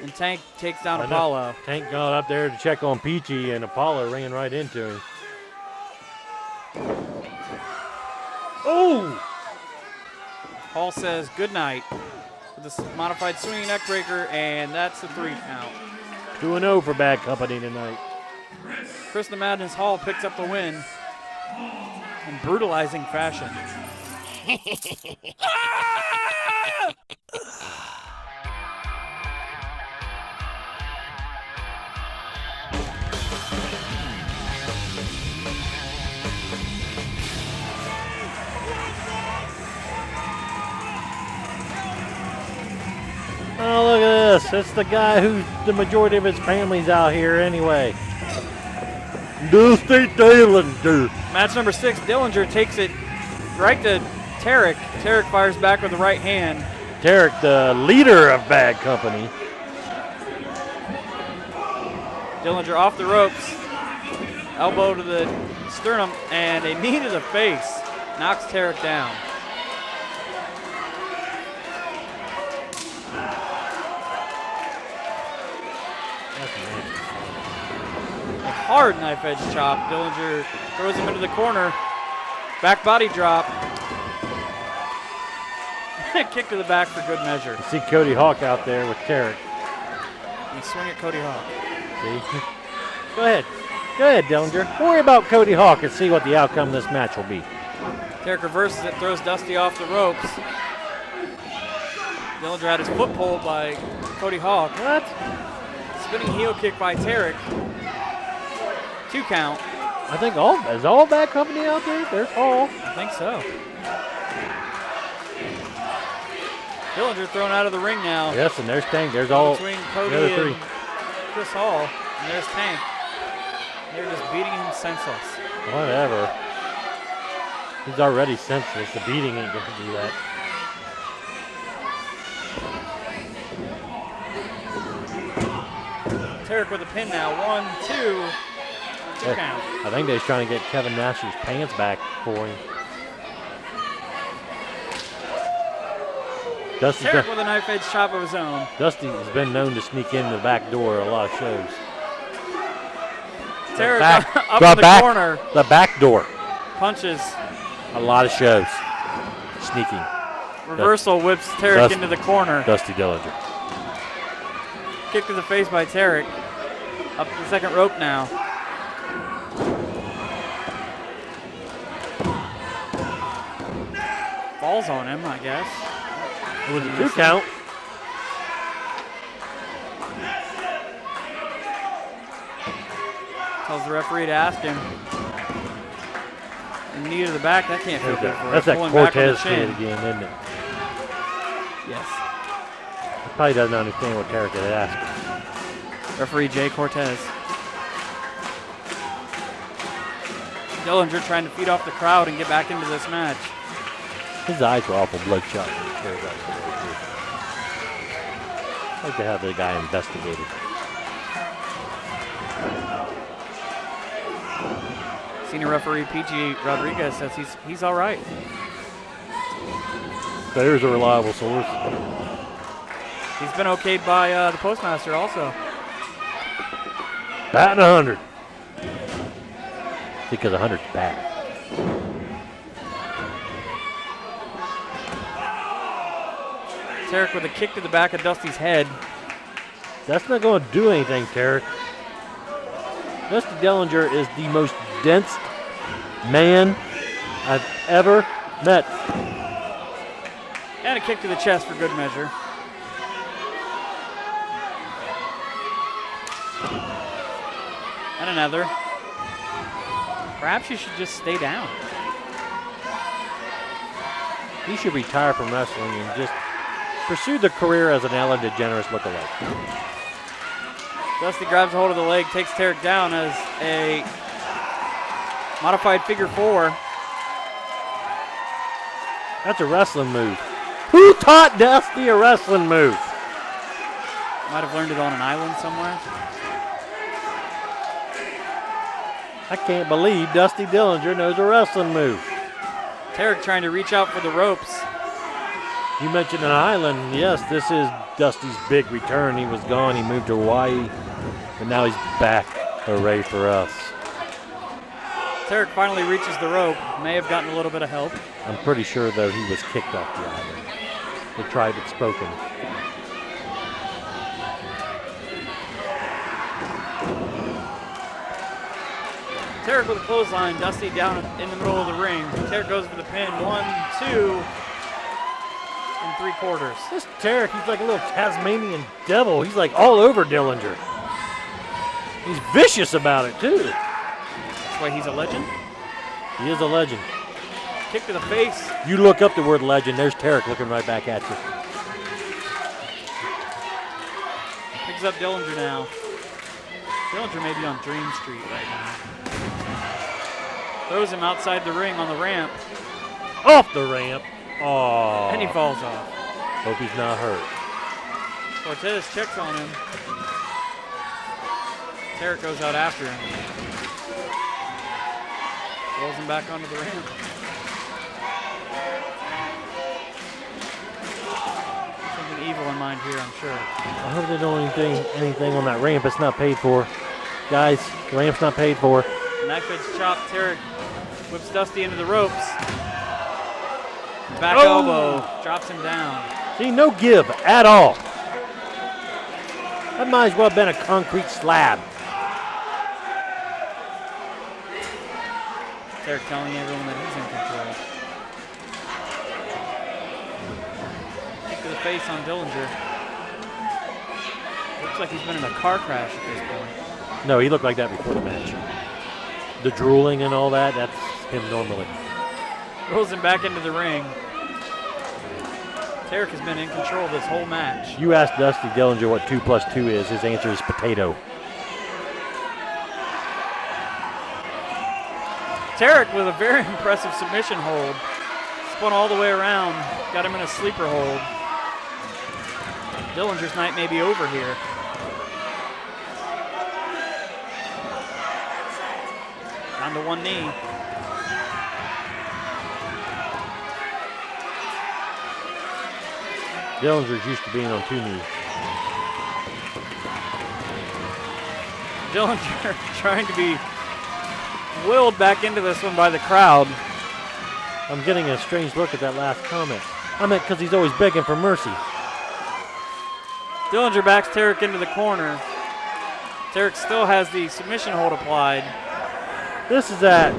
And Tank takes down Apollo. Tank got up there to check on Peachy, and Apollo ran right into him. Oh! Hall says good night with this modified swinging neck breaker, and that's the 3 count. 2-0 for Bad Company tonight. Chris the Madness Hall picks up the win in brutalizing fashion. Oh, look at this. It's the guy who the majority of his family's out here anyway. Dusty Dillinger. Match number 6, Dillinger takes it right to Tarek. Tarek fires back with the right hand. Tarek, the leader of Bad Company. Dillinger off the ropes. Elbow to the sternum and a knee to the face. Knocks Tarek down. A hard knife edge chop. Dillinger throws him into the corner. Back body drop. Kick to the back for good measure. You see Cody Hawk out there with Tarek. You swing at Cody Hawk. See? Go ahead. Go ahead, Dillinger. Worry about Cody Hawk and see what the outcome of this match will be. Tarek reverses it, throws Dusty off the ropes. Dillinger had his foot pulled by Cody Hawk. What? Spinning heel kick by Tarek. 2 count. I think is all Bad Company out there? There's all. I think so. Dillinger thrown out of the ring now. Yes, and there's Tank. There's all Between Cody the other three. and Chris Hall. And there's Tank. They're just beating him senseless. Whatever. He's already senseless. The beating ain't going to do that. Tarek with a pin now. 1, 2. 2 count. I think they're trying to get Kevin Nash's pants back for him. Tarek with a knife edge chop of his own. Dusty has been known to sneak in the back door at a lot of shows. Tarek up the in the back, corner. The back door. Punches. A lot of shows. Sneaking. Reversal whips Tarek into the corner. Dusty Dillinger. Kick to the face by Tarek. Up the second rope now. Falls on him, I guess. It was a 2 count. Tells the referee to ask him. And knee to the back, that can't feel good for him. That's that Pulling back on the Cortez kid chin. again, isn't it? Yes. He probably doesn't understand what Tarek had asked him. Referee Jay Cortez. Dillinger trying to feed off the crowd and get back into this match. His eyes were awful bloodshot when he carried out the way, too. I'd like to have the guy investigated. Senior referee PG Rodriguez says he's all right. There's a reliable source. He's been okayed by the postmaster also. Batting 100. Because 100's bad. Tarek with a kick to the back of Dusty's head. That's not going to do anything, Tarek. Dusty Dillinger is the most dense man I've ever met. And a kick to the chest for good measure. And another. Perhaps you should just stay down. He should retire from wrestling and just pursue the career as an Ellen DeGeneres lookalike. Dusty grabs a hold of the leg, takes Tarek down as a modified figure 4. That's a wrestling move. Who taught Dusty a wrestling move? Might have learned it on an island somewhere. I can't believe Dusty Dillinger knows a wrestling move. Tarek trying to reach out for the ropes. You mentioned an island. Yes, this is Dusty's big return. He was gone. He moved to Hawaii, and now he's back. Hooray for us. Tarek finally reaches the rope. May have gotten a little bit of help. I'm pretty sure, though, he was kicked off the island. The tribe had spoken. Tarek with a clothesline. Dusty down in the middle of the ring. Tarek goes for the pin. 1, 2, and 3/4. This Tarek, he's like a little Tasmanian devil. He's like all over Dillinger. He's vicious about it, too. That's why he's a legend. He is a legend. Kick to the face. You look up the word legend, there's Tarek looking right back at you. Picks up Dillinger now. Dillinger may be on Dream Street right now. Throws him outside the ring on the ramp. Off the ramp. Oh. And he falls off. Hope he's not hurt. Cortez checks on him. Tarek goes out after him. Rolls him back onto the ramp. Something evil in mind here, I'm sure. I hope they don't do anything on that ramp. It's not paid for. Guys, the ramp's not paid for. Knife edge chop. Tarek whips Dusty into the ropes. Back elbow drops him down. See, no give at all. That might as well have been a concrete slab. Tarek telling everyone that he's in control. Kick to the face on Dillinger. Looks like he's been in a car crash at this point. No, he looked like that before the match. The drooling and all that, that's him normally. Rolls him back into the ring. Tarek has been in control this whole match. You asked Dusty Dillinger what 2 + 2 is. His answer is potato. Tarek with a very impressive submission hold. Spun all the way around. Got him in a sleeper hold. Dillinger's night may be over here. Down to one knee. Dillinger's used to being on 2 knees. Dillinger trying to be willed back into this one by the crowd. I'm getting a strange look at that last comment. I meant because he's always begging for mercy. Dillinger backs Tarek into the corner. Tarek still has the submission hold applied. This is that,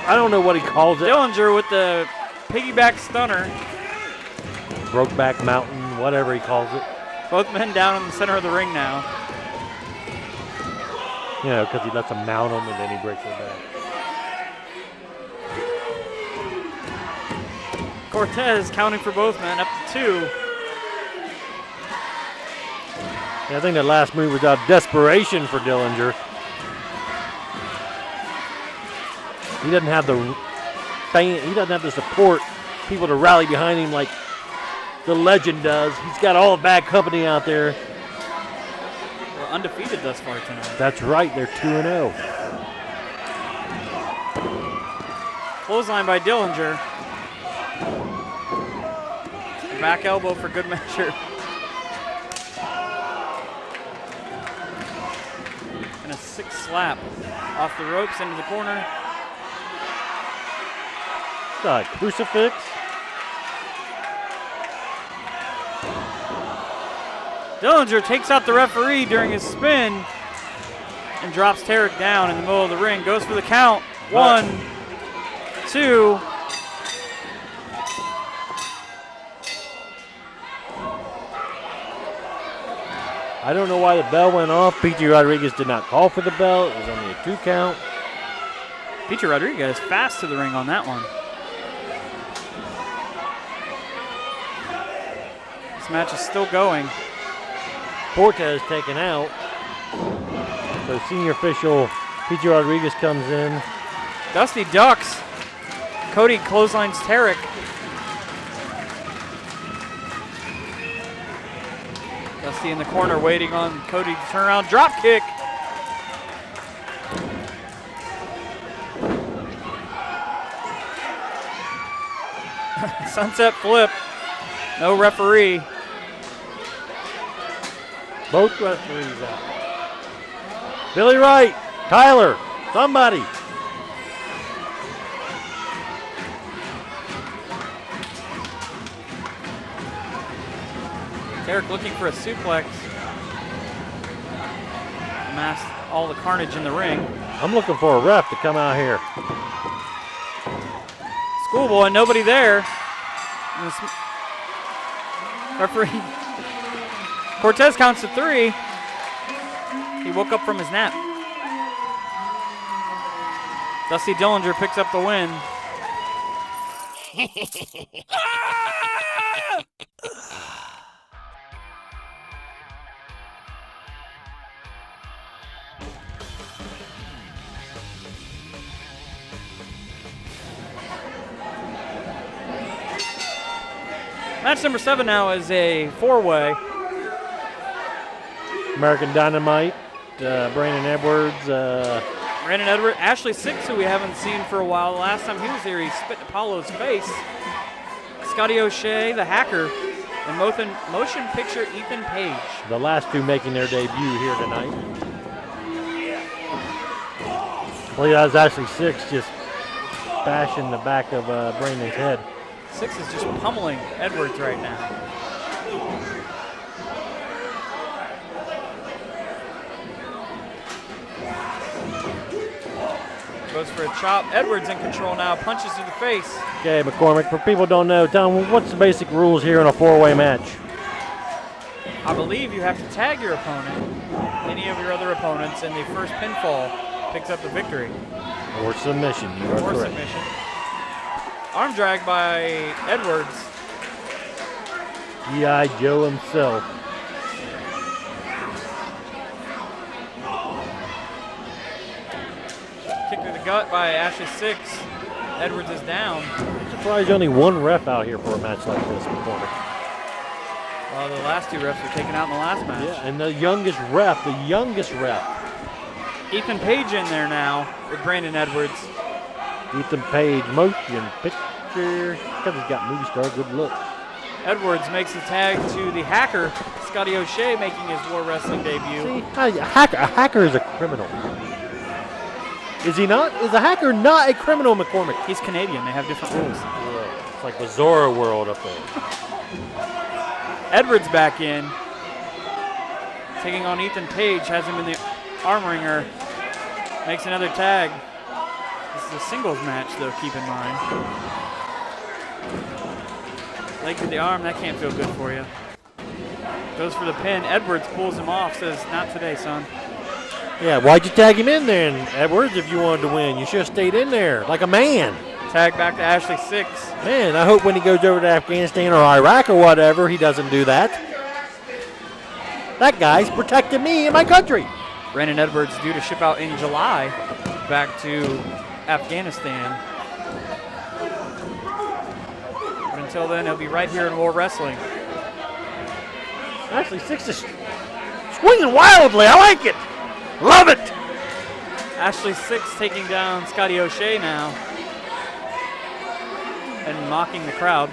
I don't know what he calls it. Dillinger with the piggyback stunner. Brokeback Mountain, whatever he calls it. Both men down in the center of the ring now. You know, because he lets them mount them and then he breaks their back. Cortez counting for both men, up to 2. Yeah, I think that last move was out of desperation for Dillinger. He doesn't have he doesn't have the support, people to rally behind him like the legend does. He's got all the bad company out there. We're undefeated thus far tonight. That's right, they're 2-0. Clothesline by Dillinger. Back elbow for good measure. And a 6 slap off the ropes into the corner. Crucifix. Dillinger takes out the referee during his spin and drops Tarek down in the middle of the ring. Goes for the count. 1, 2. I don't know why the bell went off. P.T. Rodriguez did not call for the bell. It was only a 2 count. P.T. Rodriguez fast to the ring on that one. This match is still going. Cortez taken out. So senior official P.T. Rodriguez comes in. Dusty ducks. Cody clotheslines Tarek. Dusty in the corner waiting on Cody to turn around. Drop kick. Sunset flip. No referee. Both referees out. Billy Wright, Tyler, somebody. Tarek looking for a suplex. Amassed all the carnage in the ring. I'm looking for a ref to come out here. Schoolboy, nobody there. And this referee. Cortez counts to 3. He woke up from his nap. Dusty Dillinger picks up the win. Match number 7 now is a 4-way. American Dynamite, Brandon Edwards. Brandon Edwards, Ashley Six, who we haven't seen for a while. The last time he was here, he spit in Apollo's face. Scotty O'Shea, the hacker, and motion picture Ethan Page. The last 2 making their debut here tonight. Well, that was Ashley Six just bashing the back of Brandon's head. Six is just pummeling Edwards right now. Goes for a chop. Edwards in control now. Punches to the face. Okay, McCormick, for people who don't know, tell them what's the basic rules here in a four-way match? I believe you have to tag your opponent, any of your other opponents, and the first pinfall picks up the victory. Or submission, you are Or correct. submission. Arm drag by Edwards. G.I. Joe himself. Kick to the gut by Ashley Six. Edwards is down. I'm surprised only one ref out here for a match like this, McCormick. Well, the last two refs were taken out in the last match. Yeah, and the youngest ref. Ethan Page in there now with Brandon Edwards. Ethan Page, motion picture. Because he's got movie star good look. Edwards makes the tag to the hacker, Scotty O'Shea, making his War Wrestling debut. See, a hacker is a criminal. Is he not? Is a hacker not a criminal, McCormick? He's Canadian. They have different rules. It's like the Zorro world up there. Edwards back in. Taking on Ethan Page. Has him in the arm ringer. Makes another tag. This is a singles match, though, keep in mind. Leg to the arm. That can't feel good for you. Goes for the pin. Edwards pulls him off. Says, not today, son. Yeah, why'd you tag him in then, Edwards, if you wanted to win? You should have stayed in there like a man. Tag back to Ashley Six. Man, I hope when he goes over to Afghanistan or Iraq or whatever, he doesn't do that. That guy's protecting me and my country. Brandon Edwards due to ship out in July back to Afghanistan. But until then, he'll be right here in War Wrestling. Actually, Six is swinging wildly. I like it. Love it. Ashley Six taking down Scotty O'Shea now and mocking the crowd.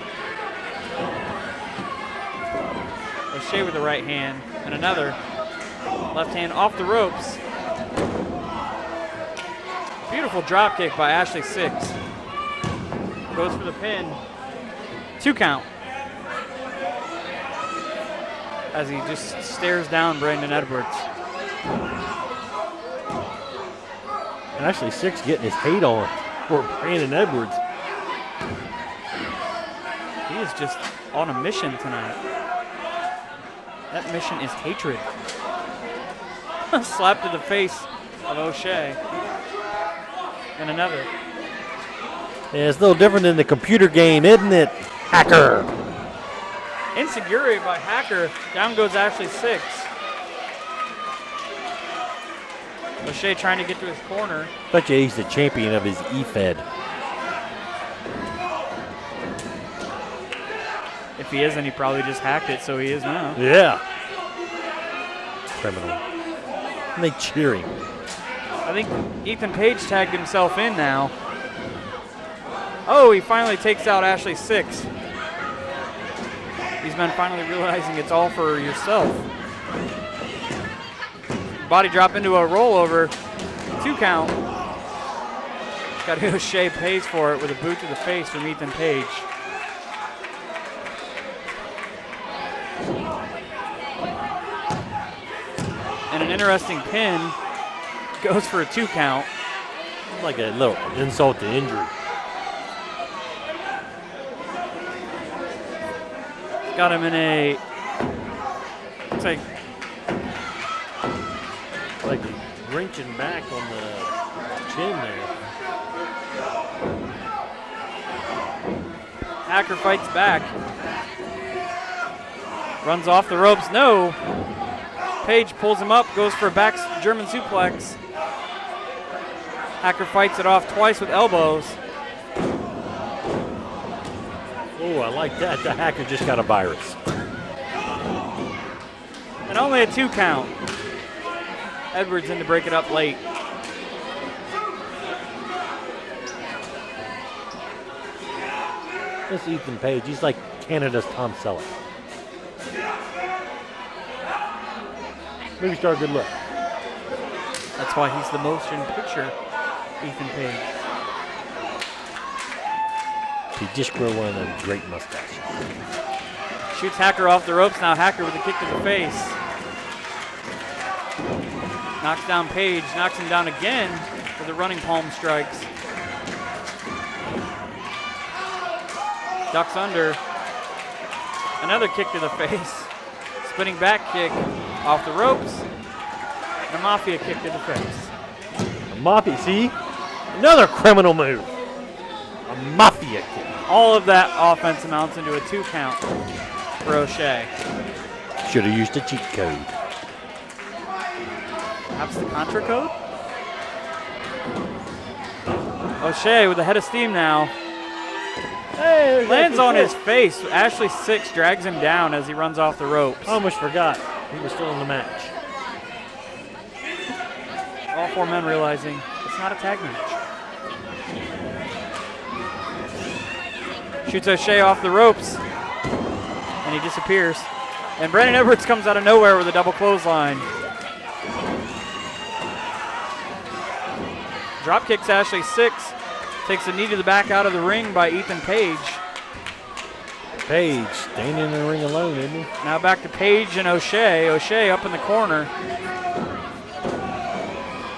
O'Shea with the right hand and another left hand off the ropes. Beautiful drop kick by Ashley Six. Goes for the pin. 2 count. As he just stares down Brandon Edwards. Actually, Six getting his hate on for Brandon Edwards. He is just on a mission tonight. That mission is hatred. Slap to the face of O'Shea. And another. Yeah, it's a little different than the computer game, isn't it? Hacker. Insecurity by Hacker. Down goes Ashley Six. O'Shea trying to get to his corner. Bet you he's the champion of his E-Fed. If he isn't, he probably just hacked it, so he is now. Yeah. Criminal. And they cheer him. I think Ethan Page tagged himself in now. Oh, he finally takes out Ashley Six. These men finally realizing it's all for yourself. Body drop into a rollover. 2 count. Scotty O'Shea pays for it with a boot to the face from Ethan Page. And an interesting pin. Goes for a 2 count. Like a little insult to injury. Got him in a, looks like wrenching back on the chin there. Hacker fights back. Runs off the ropes. No. Page pulls him up, goes for a back German suplex. Hacker fights it off twice with elbows. Oh, I like that. The Hacker just got a virus. And only a 2 count. Edwards in to break it up late. This Ethan Page, he's like Canada's Tom Selleck. Movie star, good look. That's why he's the motion picture Ethan Page. He just grew one of those great mustaches. Shoots Hacker off the ropes now. Hacker with a kick to the face. Knocks down Page, knocks him down again with the running palm strikes. Ducks under. Another kick to the face. Spinning back kick off the ropes. And a Mafia kick to the face. Mafia, see? Another criminal move. A Mafia kick. All of that offense amounts into a 2 count for O'Shea. Should have used a cheat code. Perhaps the Contra code? O'Shea with a head of steam now. Hey, Lands on his face. Ashley Six drags him down as he runs off the ropes. I almost forgot. He was still in the match. All 4 men realizing it's not a tag match. Shoots O'Shea off the ropes. And he disappears. And Brandon Edwards comes out of nowhere with a double clothesline. Drop kicks Ashley Six. Takes a knee to the back out of the ring by Ethan Page. Page standing in the ring alone, isn't he? Now back to Page and O'Shea. O'Shea up in the corner.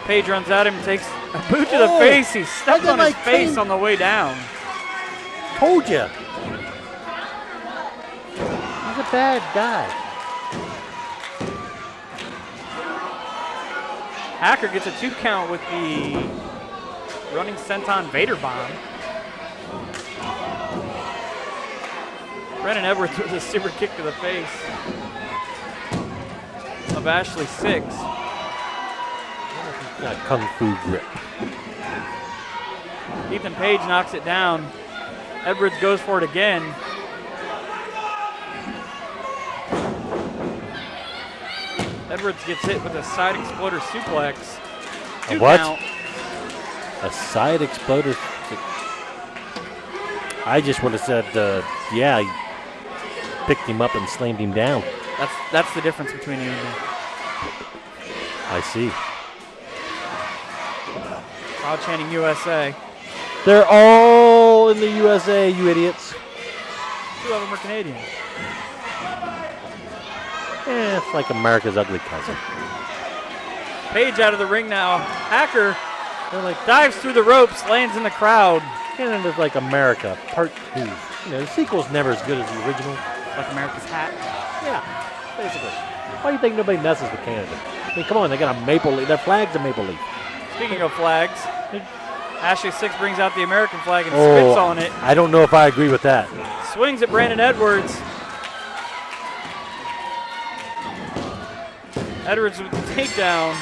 Page runs at him, takes a boot to the face. He stepped on his face on the way down. Told ya. He's a bad guy. Hacker gets a 2 count with the running senton Vader bomb. Brennan Edwards with a super kick to the face of Ashley Six. Got kung fu grip. Ethan Page knocks it down. Edwards goes for it again. Edwards gets hit with a side exploder suplex. 2 what? count. A side exploder. I just would have said, yeah, he picked him up and slammed him down. That's the difference between you and me. I see. Crowd chanting USA. They're all in the USA, you idiots. 2 of them are Canadian. It's like America's ugly cousin. Page out of the ring now. Hacker dives through the ropes, lands in the crowd. Canada's like America, part 2. You know, the sequel's never as good as the original. Like America's hat. Yeah, basically. Why do you think nobody messes with Canada? I mean, come on, they got a maple leaf. Their flag's a maple leaf. Speaking of flags, Ashley Six brings out the American flag and spits on it. I don't know if I agree with that. Swings at Brandon Edwards. Edwards with the takedown.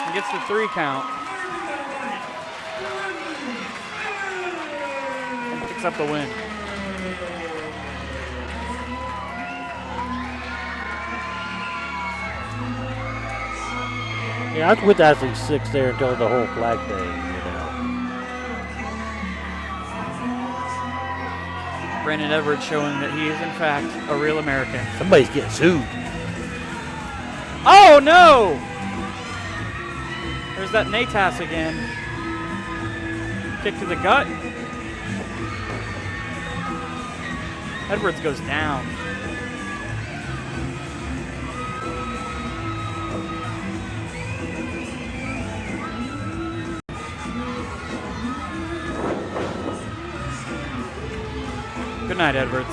And gets the 3 count. And picks up the win. Yeah, I was with Ashley Six there until the whole flag thing, you know. Brandon Edwards showing that he is, in fact, a real American. Somebody's getting sued. Oh, no! There's that Natas again. Kick to the gut. Edwards goes down. Good night, Edwards.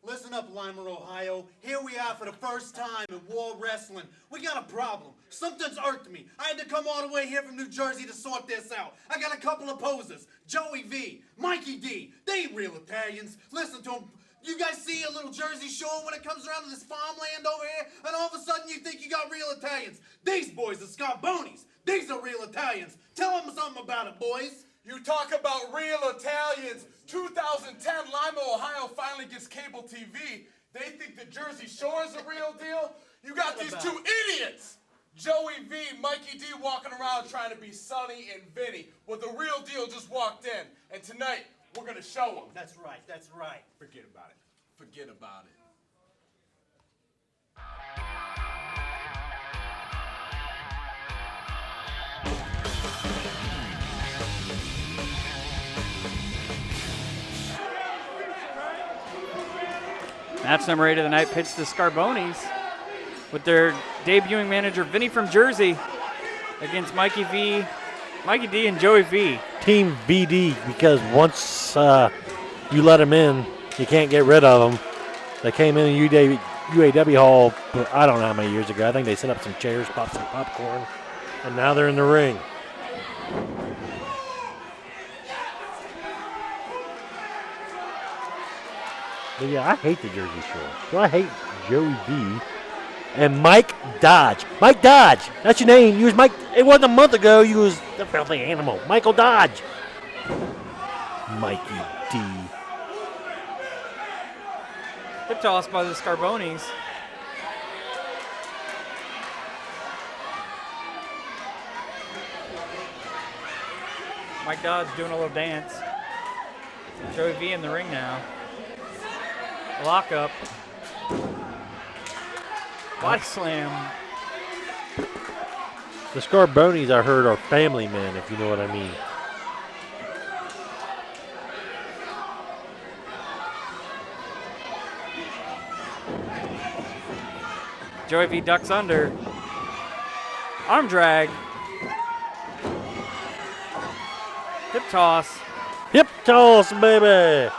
Listen up, Lima, Ohio. Here we are for the first time in War Wrestling. We got a problem. Something's irked me. I had to come all the way here from New Jersey to sort this out. I got a couple of posers. Joey V, Mikey D. They ain't real Italians. Listen to them. You guys see a little Jersey Shore when it comes around to this farmland over here, and all of a sudden you think you got real Italians. These boys are Scarbonis. These are real Italians. Tell them something about it, boys. You talk about real Italians. 2010, Lima, Ohio finally gets cable TV. They think the Jersey Shore is a real deal. You got these 2 idiots, Joey V, Mikey D, walking around trying to be Sonny and Vinny. Well, the real deal just walked in, and tonight we're gonna show them. That's right, that's right. Forget about it. Forget about it. Match number 8 of the night pitched the Scarbonis with their debuting manager Vinny from Jersey against Mikey D and Joey V. Team VD, because once you let them in, you can't get rid of them. They came in UAW Hall, I don't know how many years ago. I think they set up some chairs, popped some popcorn, and now they're in the ring. But yeah, I hate the Jersey Shore. So I hate Joey V and Mike Dodge. Mike Dodge, that's your name. You was Mike. It wasn't a month ago. You was the filthy animal, Michael Dodge. Mikey D. Hip toss by the Scarbonis. Mike Dodge doing a little dance. Joey V in the ring now. Lock up. Body slam. The Scarbonis, I heard, are family men, if you know what I mean. Joey V ducks under. Arm drag. Hip toss. Hip toss, baby.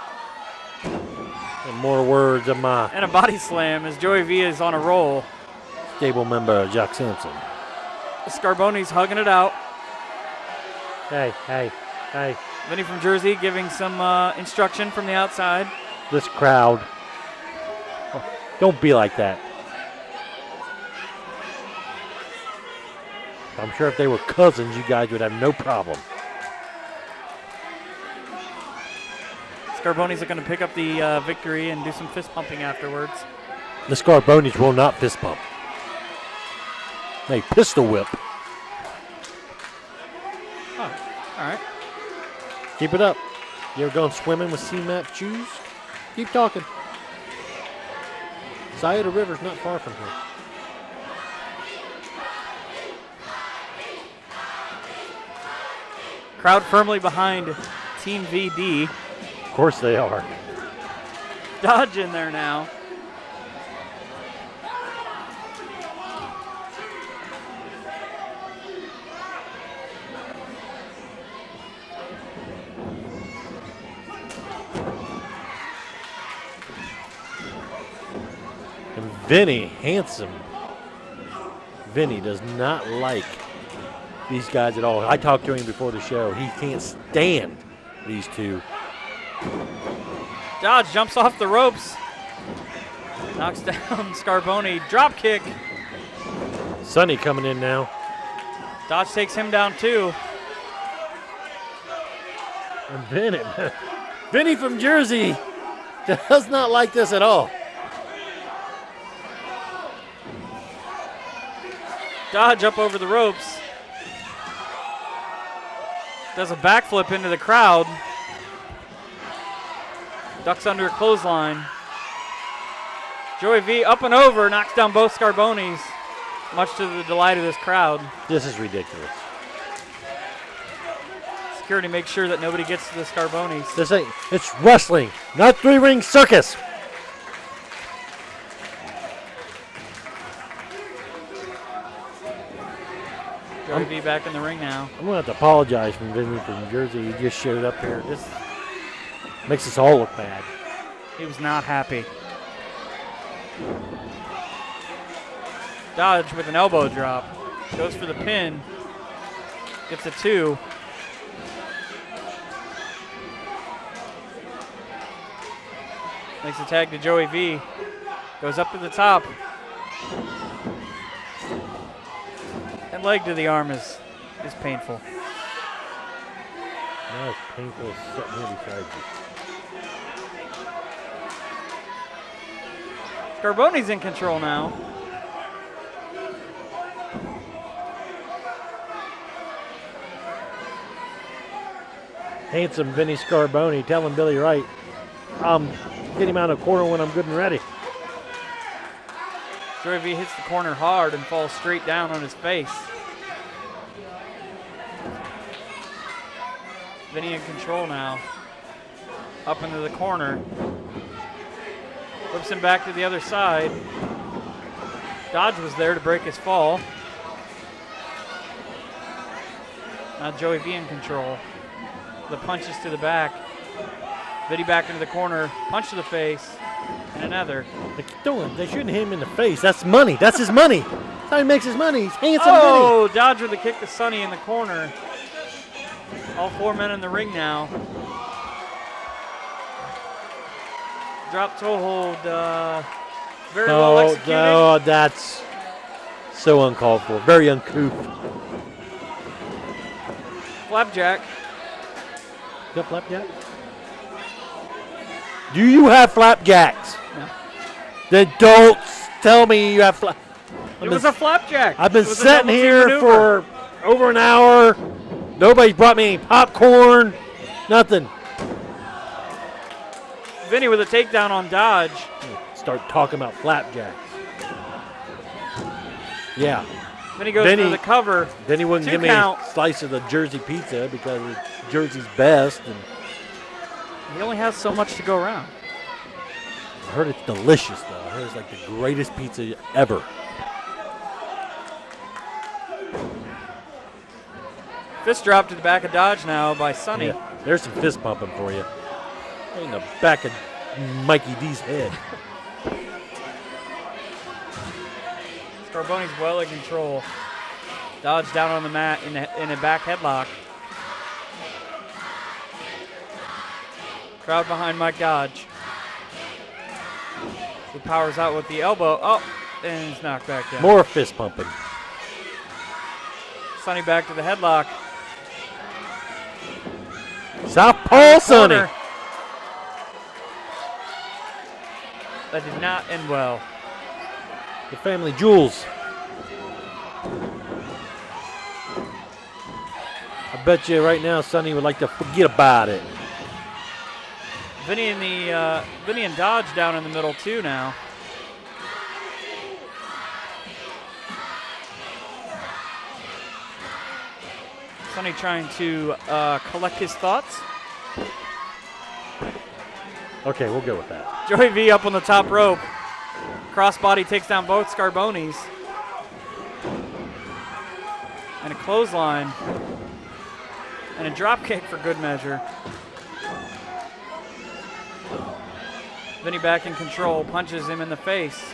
And more words of my And a body slam as Joey V is on a roll. stable member, Jack Simpson. The Scarbonis hugging it out. Hey. Vinny from Jersey giving some instruction from the outside. This crowd. Oh, don't be like that. I'm sure if they were cousins, you guys would have no problem. Scarbonis are going to pick up the victory and do some fist pumping afterwards. The Scarbonis will not fist bump. They pistol whip. Oh, all right. Keep it up. You ever gone swimming with C-Map shoes? Keep talking. Scioto River's not far from here. Crowd firmly behind Team VD. Of course they are. Dodge in there now. And Vinny, handsome. Vinny does not like these guys at all. I talked to him before the show. He can't stand these two. Dodge jumps off the ropes. Knocks down Scarboni. Drop kick. Sonny coming in now. Dodge takes him down too. And Vinny from Jersey does not like this at all. Dodge up over the ropes. Does a backflip into the crowd. Ducks under a clothesline. Joey V up and over, knocks down both Scarbonis, much to the delight of this crowd. This is ridiculous. Security makes sure that nobody gets to the Scarbonis. It's wrestling, not three-ring circus. Joey V back in the ring now. I'm going to have to apologize from Vinny from Jersey. He just showed up here. This makes us all look bad. He was not happy. Dodge with an elbow drop. Goes for the pin. Gets a 2. Makes a tag to Joey V. Goes up to the top. And leg to the arm is painful. Now it's painful sitting here beside you. Scarboni's in control now. Handsome Vinny Scarboni telling Billy Wright, get him out of the corner when I'm good and ready. Joey V hits the corner hard and falls straight down on his face. Vinny in control now. Up into the corner. Whips him back to the other side. Dodge was there to break his fall. Now Joey V in control. The punches to the back. Vinny back into the corner. Punch to the face. And another. They shouldn't hit him in the face. That's money. That's his money. That's how he makes his money. He's hanging some money. Oh, Dodge with the kick to Sonny in the corner. All 4 men in the ring now. Drop toe hold. Very well executed. Oh, that's so uncalled for. Very uncouth. Flapjack. You got flapjack? Do you have flapjacks? No. Then don't tell me you have flap. It was a flapjack. I've been It was a sitting double team here maneuver. for over an hour. Nobody's brought me any popcorn. Nothing. Vinny with a takedown on Dodge. Start talking about flapjacks. Yeah. Vinny goes for the cover. Then he wouldn't 2 give me count. a slice of the Jersey pizza because it's Jersey's best. And He only has so much to go around. I heard it's delicious, though. I heard it's like the greatest pizza ever. Fist drop to the back of Dodge now by Sonny. Yeah, there's some fist pumping for you. In the back of Mikey D's head. Scarbone's well in control. Dodge down on the mat in a back headlock. Crowd behind Mike Dodge. He powers out with the elbow. Oh, and he's knocked back down. More fist pumping. Sonny back to the headlock. Southpaw Sonny. Corner. That did not end well. The family jewels. I bet you right now Sonny would like to forget about it. Vinny and Dodge down in the middle too now. Sonny trying to collect his thoughts. Okay, we'll go with that. Joey V up on the top rope. Crossbody takes down both Scarbonis. And a clothesline. And a drop kick for good measure. Vinny back in control, punches him in the face.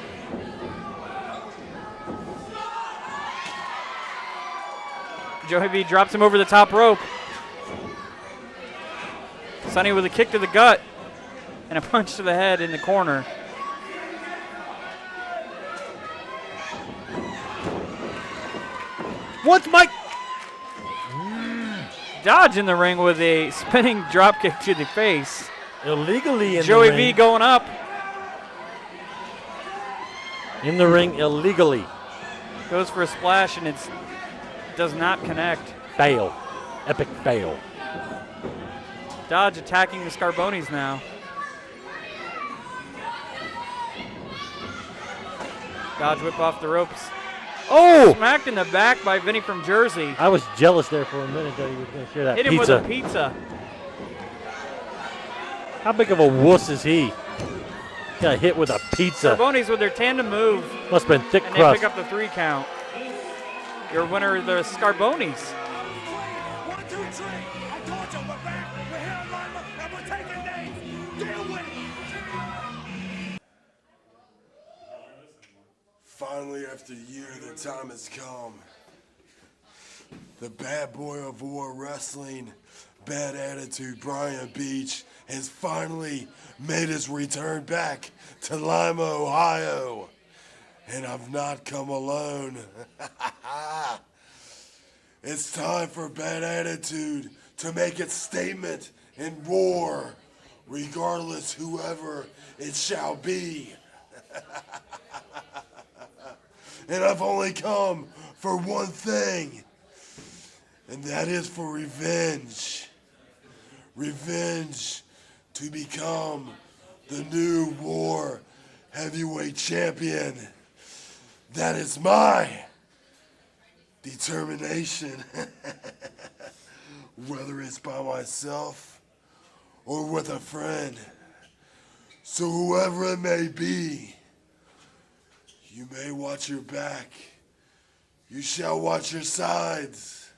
Joey V drops him over the top rope. Sonny with a kick to the gut and a punch to the head in the corner. What's Mike? Dodge in the ring with a spinning drop kick to the face. Illegally in Joey the ring. V going up. In the ring illegally. Goes for a splash and it does not connect. Fail. Epic fail. Dodge attacking the Scarbonis now. Dodge whip off the ropes. Oh! Smacked in the back by Vinny from Jersey. I was jealous there for a minute that he was going to share that Hit him pizza. with a pizza. How big of a wuss is he? Got hit with a pizza. Scarbonis with their tandem move. Must have been thick And crust. they pick up the 3 count. Your winner, the Scarbonis. 1, 2, 3. I told you we're back. We're here in Lima and we're taking names. Deal with it. Finally, after a year, the time has come. The bad boy of war wrestling, bad attitude, Brian Beach, has finally made his return back to Lima, Ohio. And I've not come alone. It's time for bad attitude to make its statement in war, regardless whoever it shall be. And I've only come for one thing, and that is for revenge. Revenge to become the new war heavyweight champion. That is my determination. Whether it's by myself or with a friend, So whoever it may be, you may watch your back. You shall watch your sides.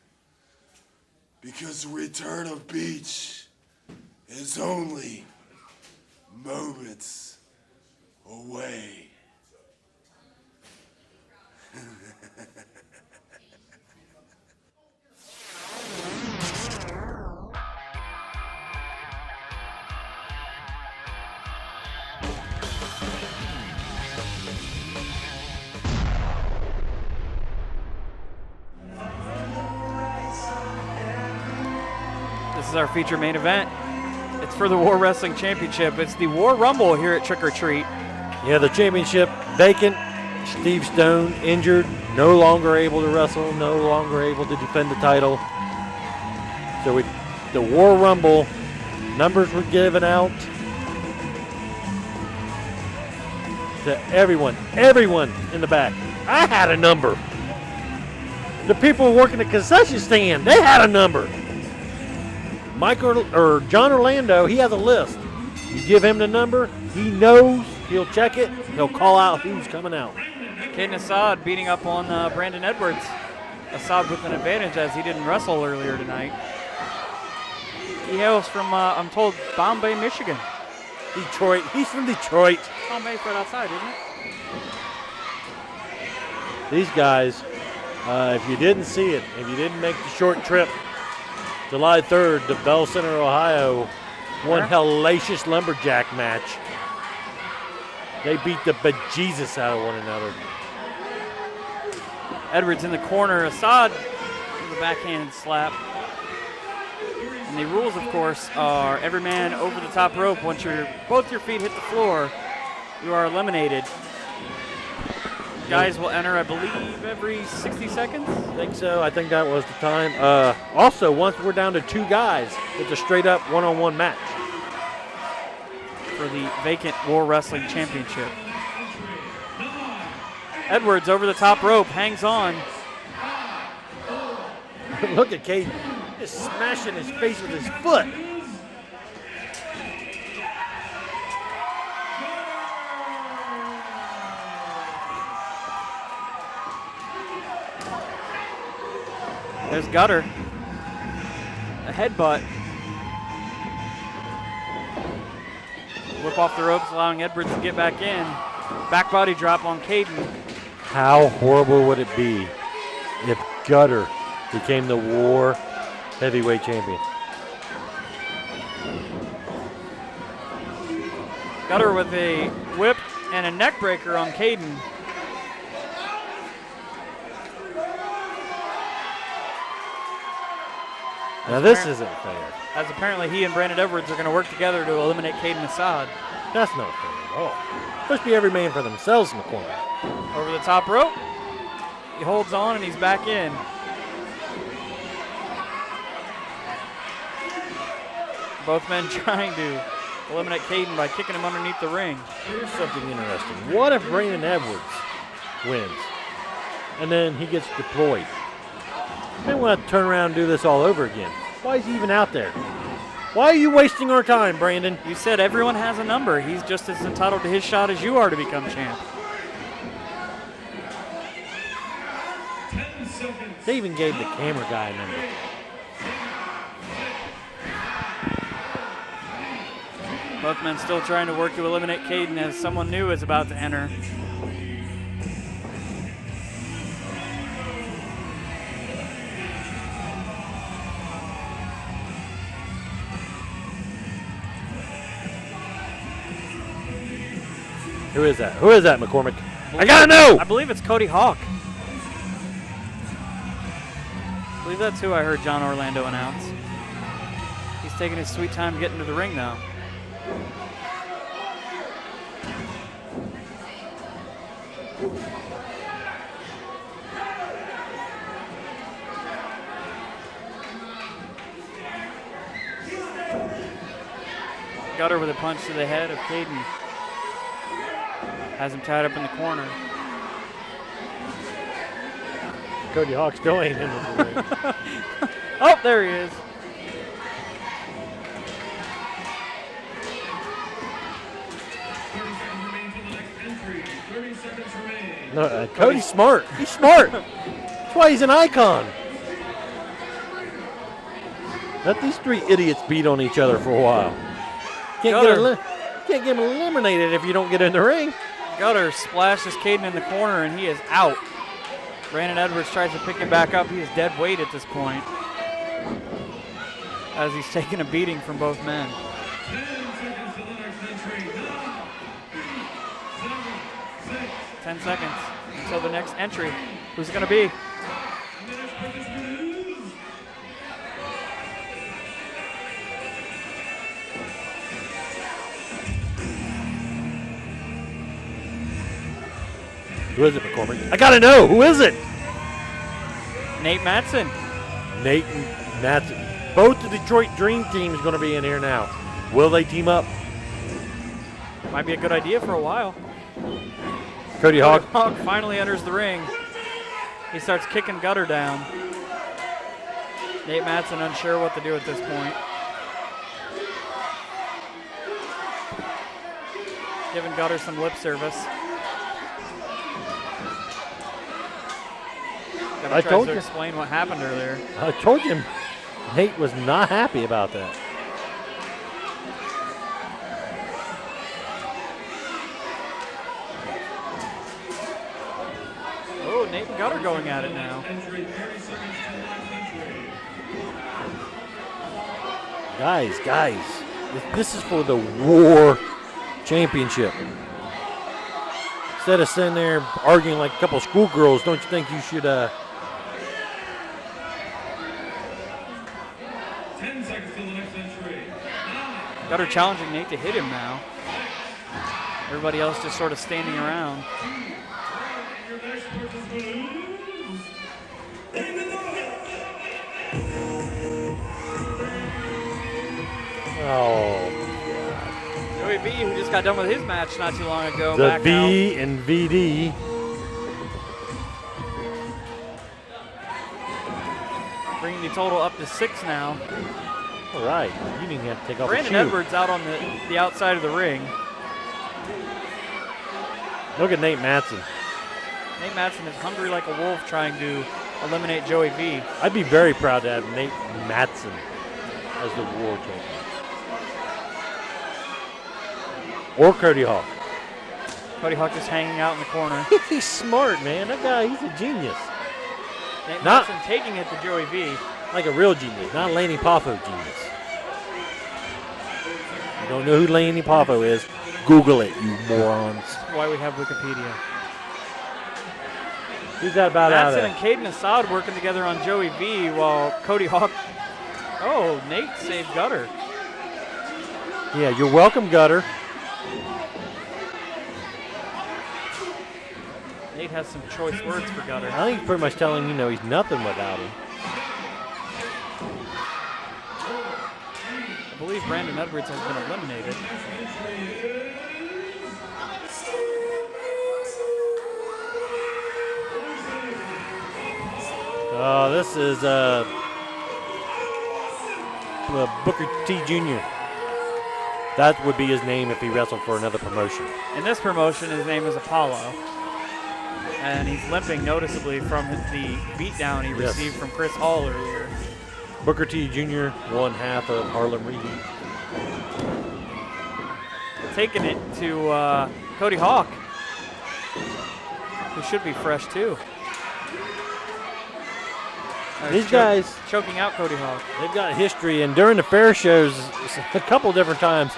Because the return of Beach is only moments away. This is our feature main event. It's for the War Wrestling Championship. It's the War Rumble here at Trick or Treat. Yeah, the championship vacant. Steve Stone injured, no longer able to wrestle, no longer able to defend the title. So the War Rumble numbers were given out to everyone in the back. I had a number. The people working the concession stand, they had a number. John Orlando, he has a list. You give him the number, he knows, he'll check it, he'll call out who's coming out. Caden Assad beating up on Brandon Edwards. Assad with an advantage as he didn't wrestle earlier tonight. He hails from, I'm told, Bombay, Michigan. Detroit. He's from Detroit. Bombay's right outside, isn't it? These guys, if you didn't see it, if you didn't make the short trip, July 3rd to Bell Center, Ohio, one hellacious lumberjack match. They beat the bejesus out of one another. Edwards in the corner. Assad with a backhanded slap. And the rules, of course, are every man over the top rope. Once both your feet hit the floor, you are eliminated. Guys will enter, I believe, every 60 seconds. I think so. I think that was the time. Also, once we're down to 2 guys, it's a straight-up one-on-one match for the vacant War Wrestling Championship. Edwards over the top rope, hangs on. Look at Caden, just smashing his face with his foot. There's Gutter. A headbutt. Whip off the ropes, allowing Edwards to get back in. Back body drop on Caden. How horrible would it be if Gutter became the War Heavyweight Champion? Gutter with a whip and a neck breaker on Caden. Now this isn't fair. As apparently he and Brandon Edwards are going to work together to eliminate Caden Assad. That's not fair at all. Supposed to be every man for themselves in the corner. Over the top rope. He holds on and he's back in. Both men trying to eliminate Caden by kicking him underneath the ring. Here's something interesting. What if Brandon Edwards wins and then he gets deployed? They want to turn around and do this all over again. Why is he even out there? Why are you wasting our time, Brandon? You said everyone has a number. He's just as entitled to his shot as you are to become champ. 10 seconds. They even gave the camera guy a number. Both men still trying to work to eliminate Caden as someone new is about to enter. Who is that? Who is that, McCormick? I gotta know! I believe it's Cody Hawk. I believe that's who I heard John Orlando announce. He's taking his sweet time getting to the ring now. Gutter with a punch to the head of Caden. Has him tied up in the corner. Cody Hawk still ain't in the ring. Oh, there he is. No, Cody's smart. He's smart. That's why he's an icon. Let these three idiots beat on each other for a while. Can't get him eliminated if you don't get in the ring. Gutter splashes Caden in the corner, and he is out. Brandon Edwards tries to pick him back up. He is dead weight at this point, as he's taking a beating from both men. 10 seconds until the next entry. Who's it going to be? Who is it, McCormick? I gotta know. Who is it? Nate Matson. Nate Matson. Both the Detroit Dream Team is going to be in here now. Will they team up? Might be a good idea for a while. Cody Hawk. Hawk finally enters the ring. He starts kicking Gutter down. Nate Matson unsure what to do at this point. Giving Gutter some lip service. I told to you. Explain what happened earlier. I told you Nate was not happy about that. Oh, Nate and Gutter going at it now. Guys, this is for the War Championship. Instead of sitting there arguing like a couple of schoolgirls, don't you think you should 10 seconds till the next entry. Gutter challenging Nate to hit him now. Everybody else just sort of standing around. Your next person is Oh, Joey B, who just got done with his match not too long ago, the back V and VD. out, bringing the total up to 6 now. All right, you didn't have to take off Brandon the shoe. Edwards out on the outside of the ring. Look at Nate Matson. Nate Matson is hungry like a wolf trying to eliminate Joey V. I'd be very proud to have Nate Matson as the War Champion. Or Cody Hawk. Cody Hawk just hanging out in the corner. He's smart, man. That guy, he's a genius. Nate Not- Matson taking it to Joey V. Like a real genius, not Lanny Poffo genius. You don't know who Lanny Poffo is? Google it, you morons. That's why we have Wikipedia. Who's that about out Matson of? and Caden Assad working together on Joey V while Cody Hawk. Oh, Nate saved Gutter. Yeah, you're welcome, Gutter. Nate has some choice words for Gutter. I think he's pretty much telling he's nothing without him. I believe Brandon Edwards has been eliminated. This is Booker T. Jr. That would be his name if he wrestled for another promotion. In this promotion, his name is Apollo. And he's limping noticeably from the beatdown he Yes. received from Chris Hall earlier. Booker T. Jr., one half of Harlem Reed. Taking it to Cody Hawk, who should be fresh too. These guys, choking out Cody Hawk. they've got history, and during the fair shows, a couple different times,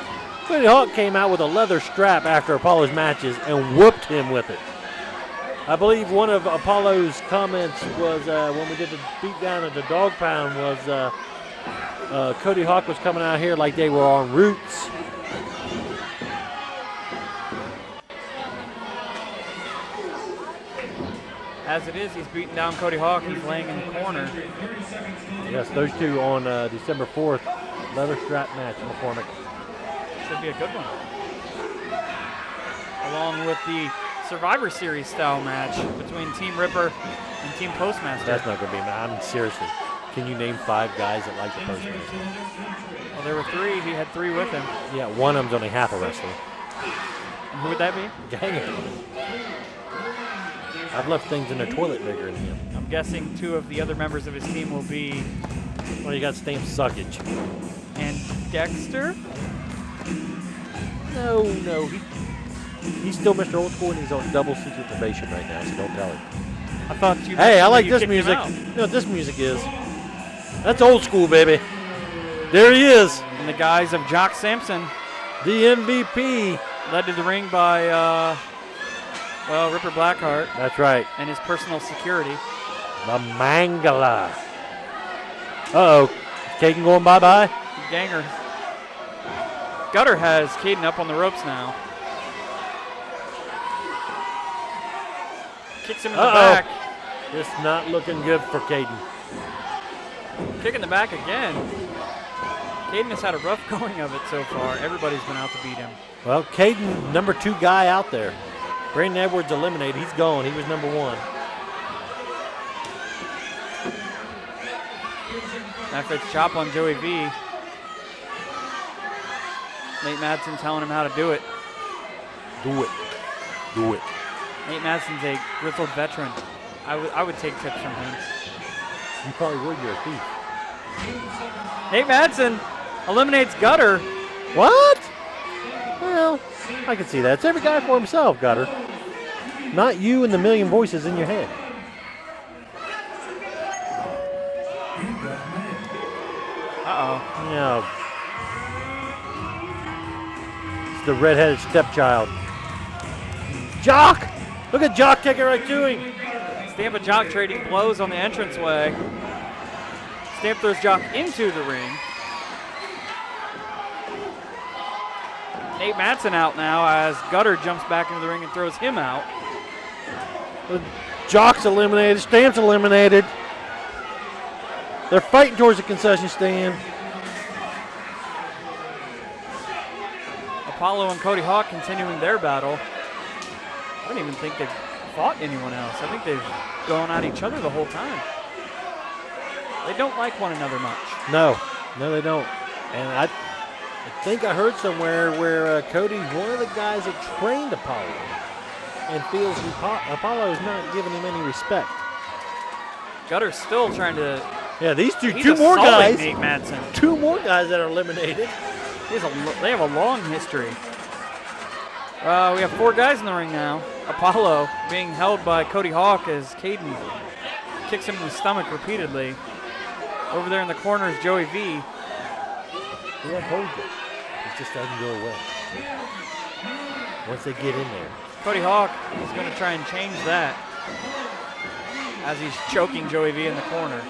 Cody Hawk came out with a leather strap after Apollo's matches and whooped him with it. I believe one of Apollo's comments was when we did the beatdown at the Dog Pound was Cody Hawk was coming out here like they were on roots. As it is, he's beating down Cody Hawk. He's laying in the corner. Yes, those two on December 4th, leather strap match, McCormick. Should be a good one. Along with the Survivor Series style match between Team Ripper and Team Postmaster. That's not going to be, man. Seriously. Can you name 5 guys that like the Postmaster? Well, there were 3. He had 3 with him. Yeah, one of them's only half a wrestler. And who would that be? Dang it. I've left things in the toilet bigger than him. I'm guessing 2 of the other members of his team will be Well, you got stamped suckage. and Dexter. No. He's still Mr. Old School and he's on double secret probation right now, so don't tell him. I thought you. Hey, I mentioned like that this you kicked him music. out. You know what this music is? That's Old School, baby. There he is, In the guise of Jock Sampson, the MVP. led to the ring by Ripper Blackheart That's right, and his personal security. the Mangala. Uh-oh, Caden going bye-bye? Ganger. Gutter has Caden up on the ropes now. Kicks him in the back. It's not looking good for Caden. Kick in the back again. Caden has had a rough going of it so far. Everybody's been out to beat him. Well, Caden, number 2 guy out there. Brandon Edwards eliminated. He's gone. He was number 1. After it's chop on Joey V. Nate Madsen telling him how to do it. Do it. Do it. Nate Madsen's a grizzled veteran. I would take tips from him. You probably would. You're a thief. Nate Madsen eliminates Gutter. What? Well, I can see that. It's every guy for himself, Gutter. Not you and the million voices in your head. Uh-oh. Yeah. It's the redheaded stepchild. Jock! Look at Jock taking right to him. Stamp and Jock trading blows on the entranceway. Stamp throws Jock into the ring. Nate Madsen out now as Gutter jumps back into the ring and throws him out. Jock's eliminated. Stamp's eliminated. They're fighting towards the concession stand. Apollo and Cody Hawk continuing their battle. I don't even think they've fought anyone else. I think they've gone at each other the whole time. They don't like one another much. No, they don't. And I think I heard somewhere where Cody's one of the guys that trained Apollo and feels Apollo is not giving him any respect. Gutter's still trying to. Yeah, these He's two more assaulting guys. Nate Madsen. 2 more guys that are eliminated. They have a long history. We have 4 guys in the ring now. Apollo being held by Cody Hawk as Caden kicks him in the stomach repeatedly. Over there in the corner is Joey V. Yeah, I told you. It just doesn't go away. Once they get in there. Cody Hawk is going to try and change that as he's choking Joey V in the corner.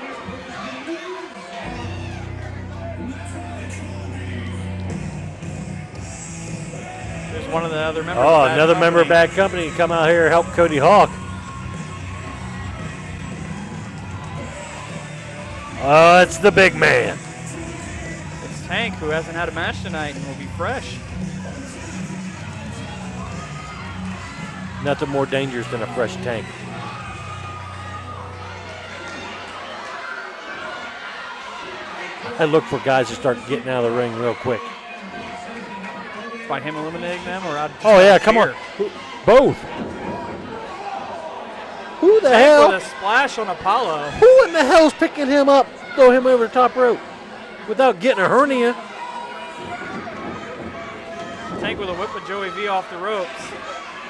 There's one of the other members. Oh, of Bad another member of Company. Bad Company come out here and help Cody Hawk. Oh, it's the big man. It's Tank, who hasn't had a match tonight and will be fresh. Nothing more dangerous than a fresh tank. I look for guys to start getting out of the ring real quick. By him eliminating them, or out? Oh, yeah, come on. Both. Who the hell? With a splash on Apollo. Who in the hell's picking him up, throw him over the top rope without getting a hernia? Tank with a whip of Joey V off the ropes.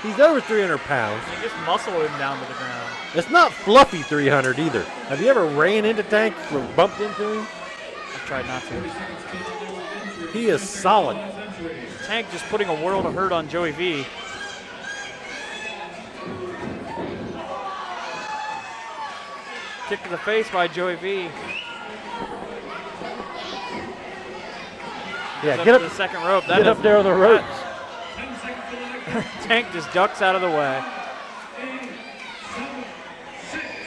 He's over 300 pounds. You just muscle him down to the ground. It's not fluffy 300 either. Have you ever ran into Tank or bumped into him? I've tried not to. He is solid. Tank just putting a world of hurt on Joey V. Kick to the face by Joey V. Yeah, Goes get to up, the second rope. get up there on the ropes. Tank just ducks out of the way.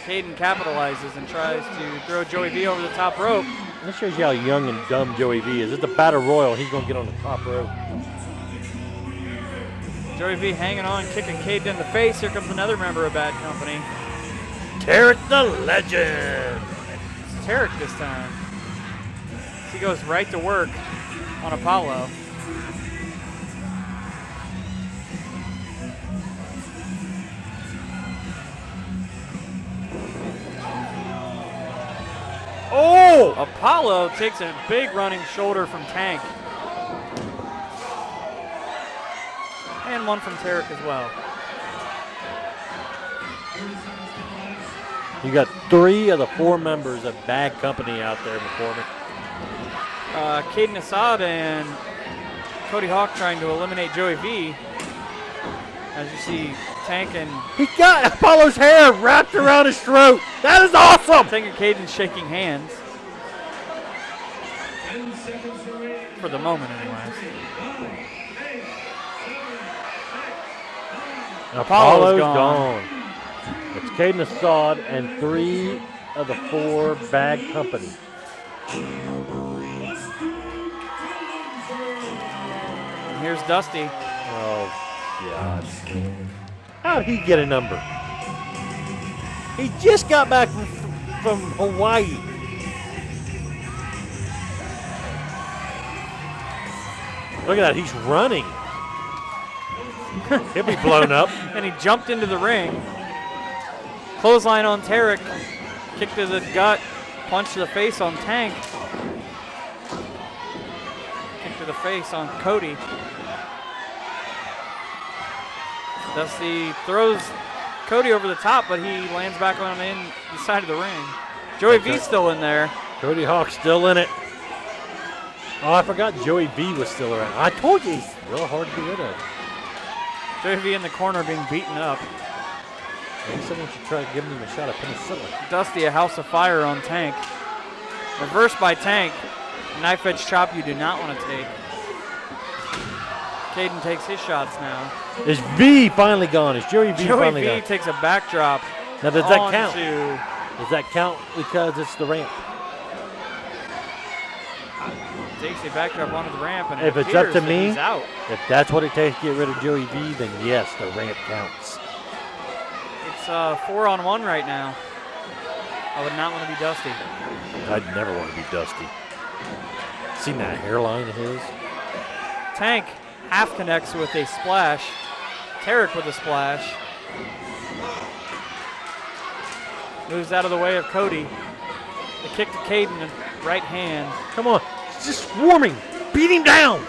Caden capitalizes and tries to throw Joey V over the top rope. This shows you how young and dumb Joey V is. It's a battle royal. He's going to get on the top rope. Joey V hanging on, kicking Caden in the face. Here comes another member of Bad Company. Tarek the Legend. It's Tarek this time. He goes right to work on Apollo. Apollo takes a big running shoulder from Tank. And one from Tarek as well. You got 3 of the 4 members of Bad Company out there, McCormick. Caden Assad and Cody Hawk trying to eliminate Joey V. As you see, Tank and He got Apollo's hair wrapped around his throat. That is awesome. Tank and Caden shaking hands. 10 seconds remaining. For the moment, anyways. Apollo's gone. It's Caden Assad and 3 of the 4 Bad Company. And here's Dusty. Oh, God. How'd he get a number? He just got back from Hawaii. Look at that, he's running. He'll be blown up. And he jumped into the ring. Clothesline on Tarek. Kick to the gut. Punch to the face on Tank. Kick to the face on Cody. Dusty throws Cody over the top, but he lands back on the side of the ring. Joey V's still in there. Cody Hawk's still in it. Oh, I forgot Joey V was still around. I told you he's real hard to get rid of. Joey V in the corner being beaten up. Maybe someone should try giving him a shot of penicillin. Dusty, a house of fire on Tank. Reversed by Tank. Knife edge chop you do not want to take. Caden takes his shots now. Is V finally gone? Is Joey V Joey finally V gone? takes a backdrop. Now, does that count? onto- Does that count because it's the ramp? Takes a backdrop onto the ramp, and If it it's up appears to that me, he's out. if that's what it takes to get rid of Joey V, then yes, the ramp counts. It's 4-on-1 right now. I would not want to be Dusty. I'd never want to be Dusty. Seen that hairline of his? Tank half connects with a splash. Tarek with a splash. Moves out of the way of Cody. The kick to Caden, right hand. Come on, he's just swarming. Beat him down.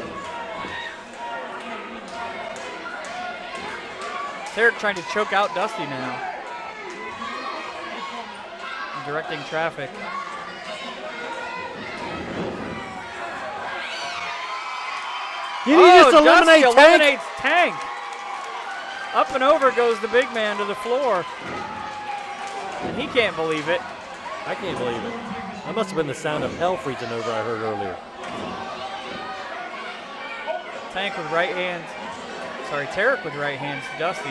Tarek trying to choke out Dusty now. And directing traffic. Did he just eliminate Dusty Tank? eliminates Tank. Up and over goes the big man to the floor. And he can't believe it. I can't believe it. That must have been the sound of hell freezing over I heard earlier. Tank with right hands. Sorry, Tarek with right hands to Dusty.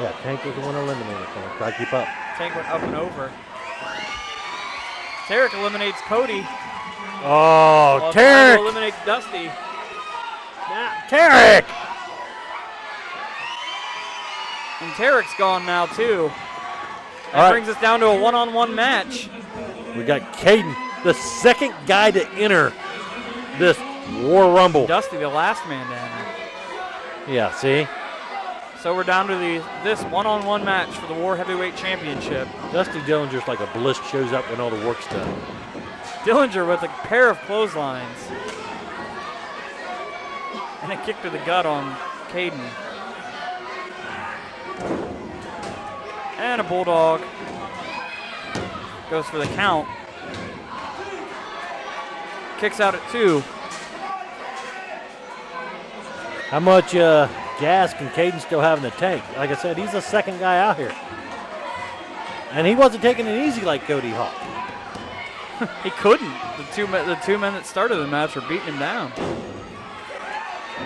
Yeah, Tank was the one eliminated. Try to keep up. Tank went up and over. Tarek eliminates Cody. Oh, While Tarek! trying to eliminate Dusty. Tarek! And Tarek's gone now too. That All right. brings us down to a one-on-one match. We got Caden, the second guy to enter this War Rumble. Dusty, the last man down. Yeah, see? So we're down to this one-on-one match for the War Heavyweight Championship. Dusty Dillinger's like a bliss shows up when all the work's done. Dillinger with a pair of clotheslines. And a kick to the gut on Caden. And a bulldog. Goes for the count. Kicks out at 2. How much gas can Caden still have in the tank? Like I said, he's the second guy out here. And he wasn't taking it easy like Cody Hawk. He couldn't. The two men that started the match were beating him down.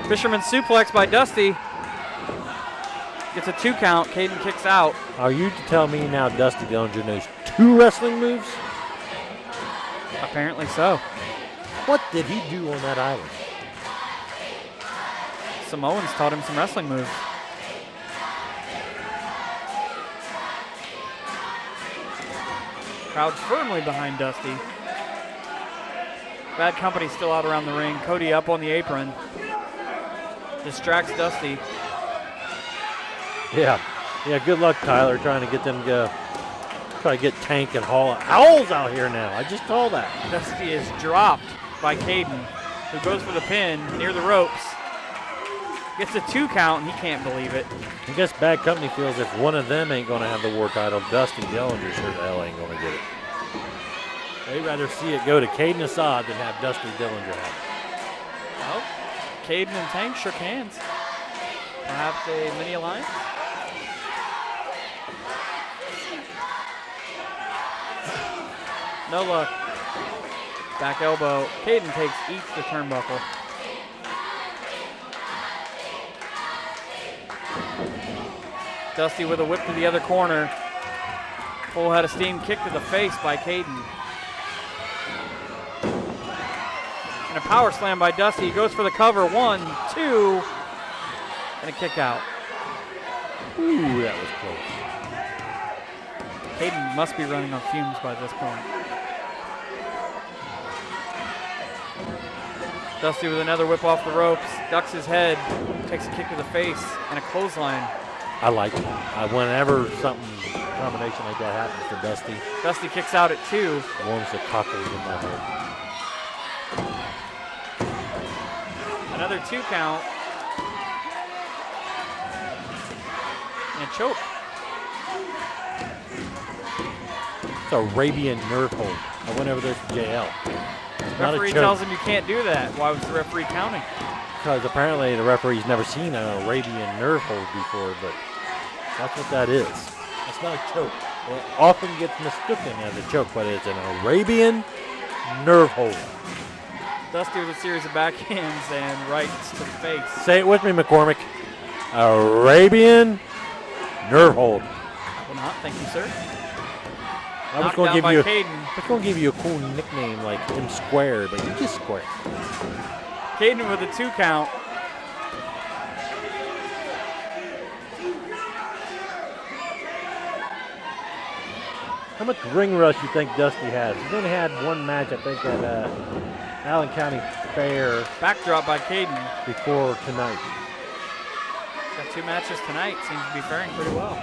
Fisherman suplex by Dusty. Gets a 2 count. Caden kicks out. Are you to tell me now Dusty Dillinger knows 2 wrestling moves? Apparently so. What did he do on that island? Samoans taught him some wrestling moves. Crowd firmly behind Dusty. Bad Company still out around the ring. Cody up on the apron. Distracts Dusty. Yeah, good luck, Tyler, trying to get them to go. Try to get Tank and Howell's out here now. I just saw that. Dusty is dropped by Caden, who goes for the pin near the ropes. Gets a 2 count, and he can't believe it. I guess Bad Company feels if one of them ain't going to have the war title, Dusty Dillinger sure the hell ain't going to get it. They'd rather see it go to Caden Assad than have Dusty Dillinger have it. Well, Caden and Tank shook hands. Perhaps a mini alliance. No luck. Back elbow. Caden takes each the turnbuckle. Dusty with a whip to the other corner. Full head of steam kick to the face by Caden. And a power slam by Dusty. He goes for the cover. 1, 2, and a kick out. Ooh, that was close. Caden must be running on fumes by this point. Dusty with another whip off the ropes, ducks his head, takes a kick to the face, and a clothesline. I like it. Whenever something combination like that happens for Dusty, Dusty kicks out at 2. warms the cockles in my head. Another 2 count. And a choke. It's Arabian nerve hold. I went over there for JL. It's not a Referee choke. tells him you can't do that. Why was the referee counting? Because apparently the referee's never seen an Arabian nerve hold before, but that's what that is. It's not a choke. It often gets mistaken as a choke, but it's an Arabian nerve hold. Dusty with a series of backhands and rights to the face. Say it with me, McCormick. Arabian nerve hold. I will not, thank you, sir. I was Knocked going down to give by you. Caden. I was going to give you a cool nickname like M Square, but you're just Square. Caden with a 2 count. How much ring rust you think Dusty has? He's only had one match, I think, at Allen County Fair Backdrop by Caden. before tonight. Got 2 matches tonight. Seems to be faring pretty well.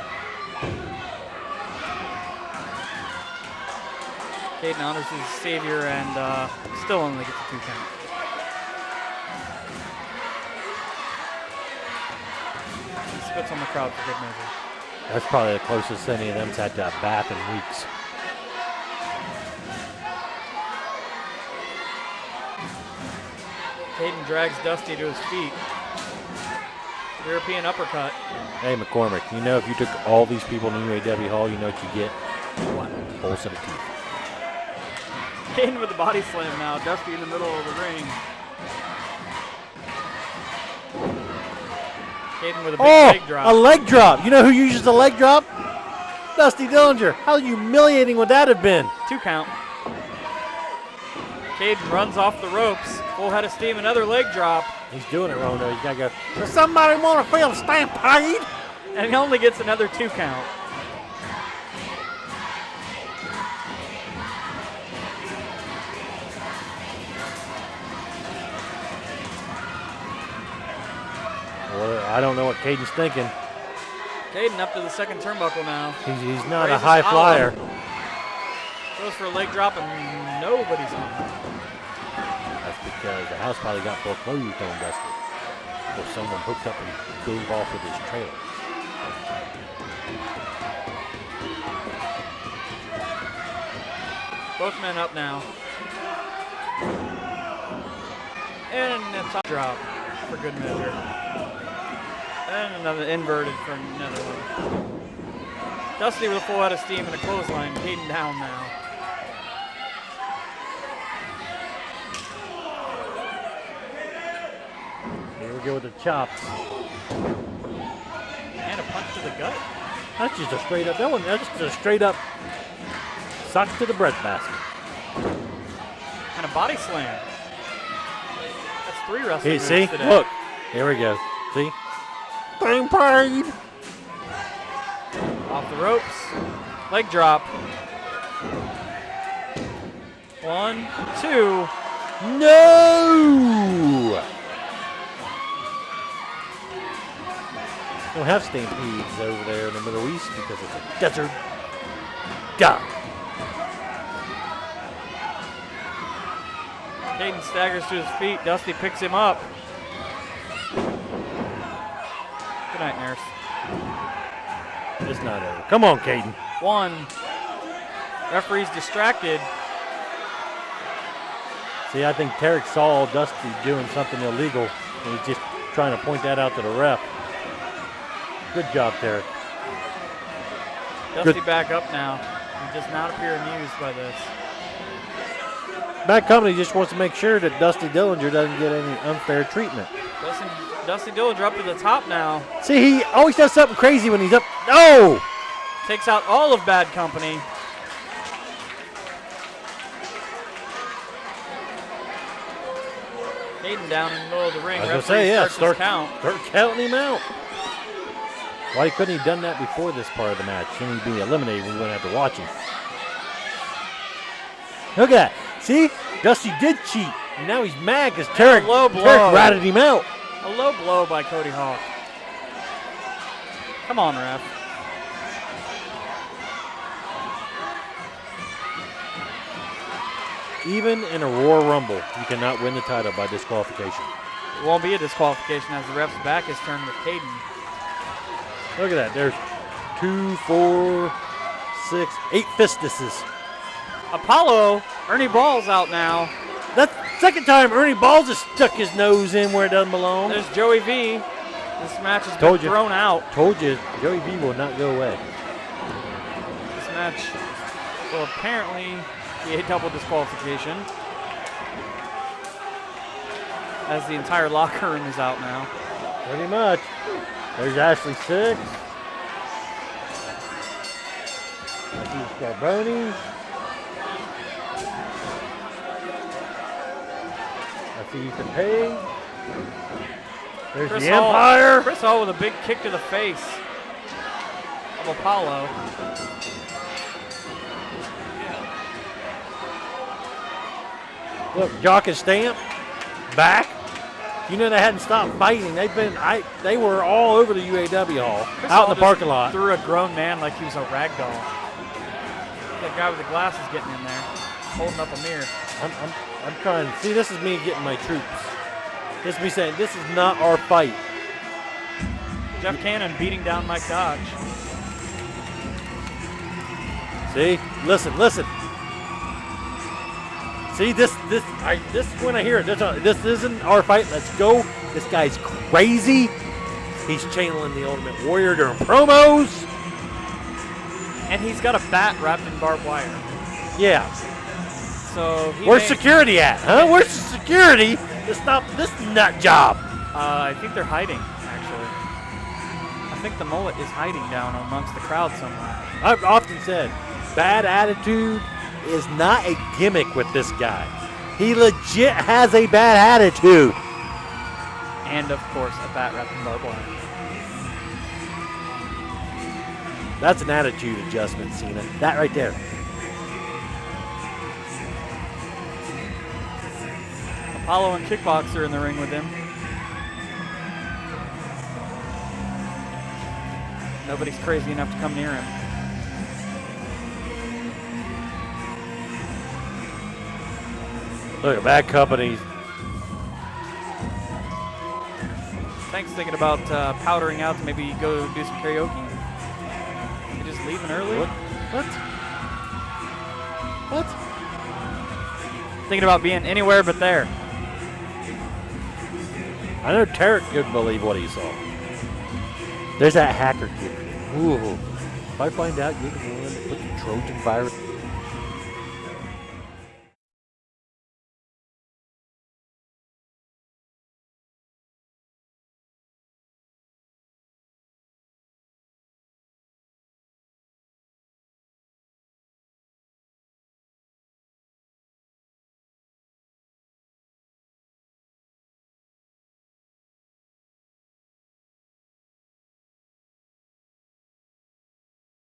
Caden honors his savior and still only gets a 2 count. He spits on the crowd for good measure. That's probably the closest any of them's had to a bath in weeks. Caden drags Dusty to his feet. European uppercut. Hey, McCormick, you know if you took all these people in UAW Hall, you know what you get? What? Full set of teeth. Caden with the body slam now. Dusty in the middle of the ring. Caden with a big leg drop. A leg drop. You know who uses a leg drop? Dusty Dillinger. How humiliating would that have been? 2 count. Caden runs off the ropes. Full head of steam. Another leg drop. He's doing it wrong, though. He's got to go, does somebody want to feel stampede? And he only gets another 2 count. Well, I don't know what Caden's thinking. Caden up to the second turnbuckle now. He's not a Raises high flyer. olive. Goes for a leg drop and nobody's on. That's because the house probably got foreclosed on Dusty. Or someone hooked up and drove off with his trailer. Both men up now. And a top drop for good measure. And another inverted for another one. Dusty with a full head of steam and a clothesline. Caden down now. Here we go with the chops. And a punch to the gut. That's just a straight up, that's just a straight up sock to the breadbasket. And a body slam. That's 3 wrestling Hey, see? moves today. Look. Here we go. See? Bang paid. Off the ropes. Leg drop. 1, 2. No! Don't have stampedes over there in the Middle East because it's a desert. Duh. Caden staggers to his feet. Dusty picks him up. Good night, nurse. It's not over. Come on, Caden. 1. Referee's distracted. See, I think Tarek saw Dusty doing something illegal, and he's just trying to point that out to the ref. Good job, Tarek. Dusty Good. back up now. He does not appear amused by this. Bad Company just wants to make sure that Dusty Dillinger doesn't get any unfair treatment. Dusty Dillinger up to the top now. See, he always does something crazy when he's up. No! Takes out all of Bad Company. Caden down in the middle of the ring. I was going to Referee say, yeah, starts his count. start counting him out. Why couldn't he have done that before this part of the match? Shouldn't he be eliminated? We wouldn't have to watch him. Look at that. See? Dusty did cheat. And now he's mad because Tarek ratted him out. A low blow by Cody Hawk. Come on, ref. Even in a Royal Rumble, you cannot win the title by disqualification. It won't be a disqualification as the ref's back is turned with Caden. Look at that. There's 2, 4, 6, 8 fistuses. Apollo, Ernie Ball's out now. That's the second time Ernie Balls has stuck his nose in where it doesn't belong. There's Joey V. This match has Told been you. thrown out. Told you, Joey V will not go away. This match will apparently be a double disqualification as the entire locker room is out now. Pretty much. There's Ashley Six. There's Scarboni. I see Ethan Page. There's Chris the Hall, Empire. Chris Hall with a big kick to the face of Apollo. Look, Jock and Stamp back. You know they hadn't stopped fighting. They were all over the UAW hall, Chris out Hall in the parking lot. Threw a grown man like he was a rag doll. That guy with the glasses getting in there, holding up a mirror. I'm trying. See, this is me getting my troops. This is me saying this is not our fight. Jeff Cannon beating down Mike Dodge. See, listen. See, this is when I hear it. This isn't our fight. Let's go. This guy's crazy. He's channeling the Ultimate Warrior during promos. And he's got a bat wrapped in barbed wire. Yeah. So Where's security at, huh? Where's the security to stop this nut job? I think they're hiding, actually. I think the mullet is hiding down amongst the crowd somewhere. I've often said, bad attitude is not a gimmick with this guy. He legit has a bad attitude. And, of course, a bat wrapped in barbed wire. That's an attitude adjustment, Cena. That right there. Apollo and Kickboxer in the ring with him. Nobody's crazy enough to come near him. Look at Bad Company. Thanks, thinking about powdering out to maybe go do some karaoke. You just leaving early? What? Thinking about being anywhere but there. I know Tarek couldn't believe what he saw. There's that hacker kid. Ooh. If I find out you're the one that put the Trojan virus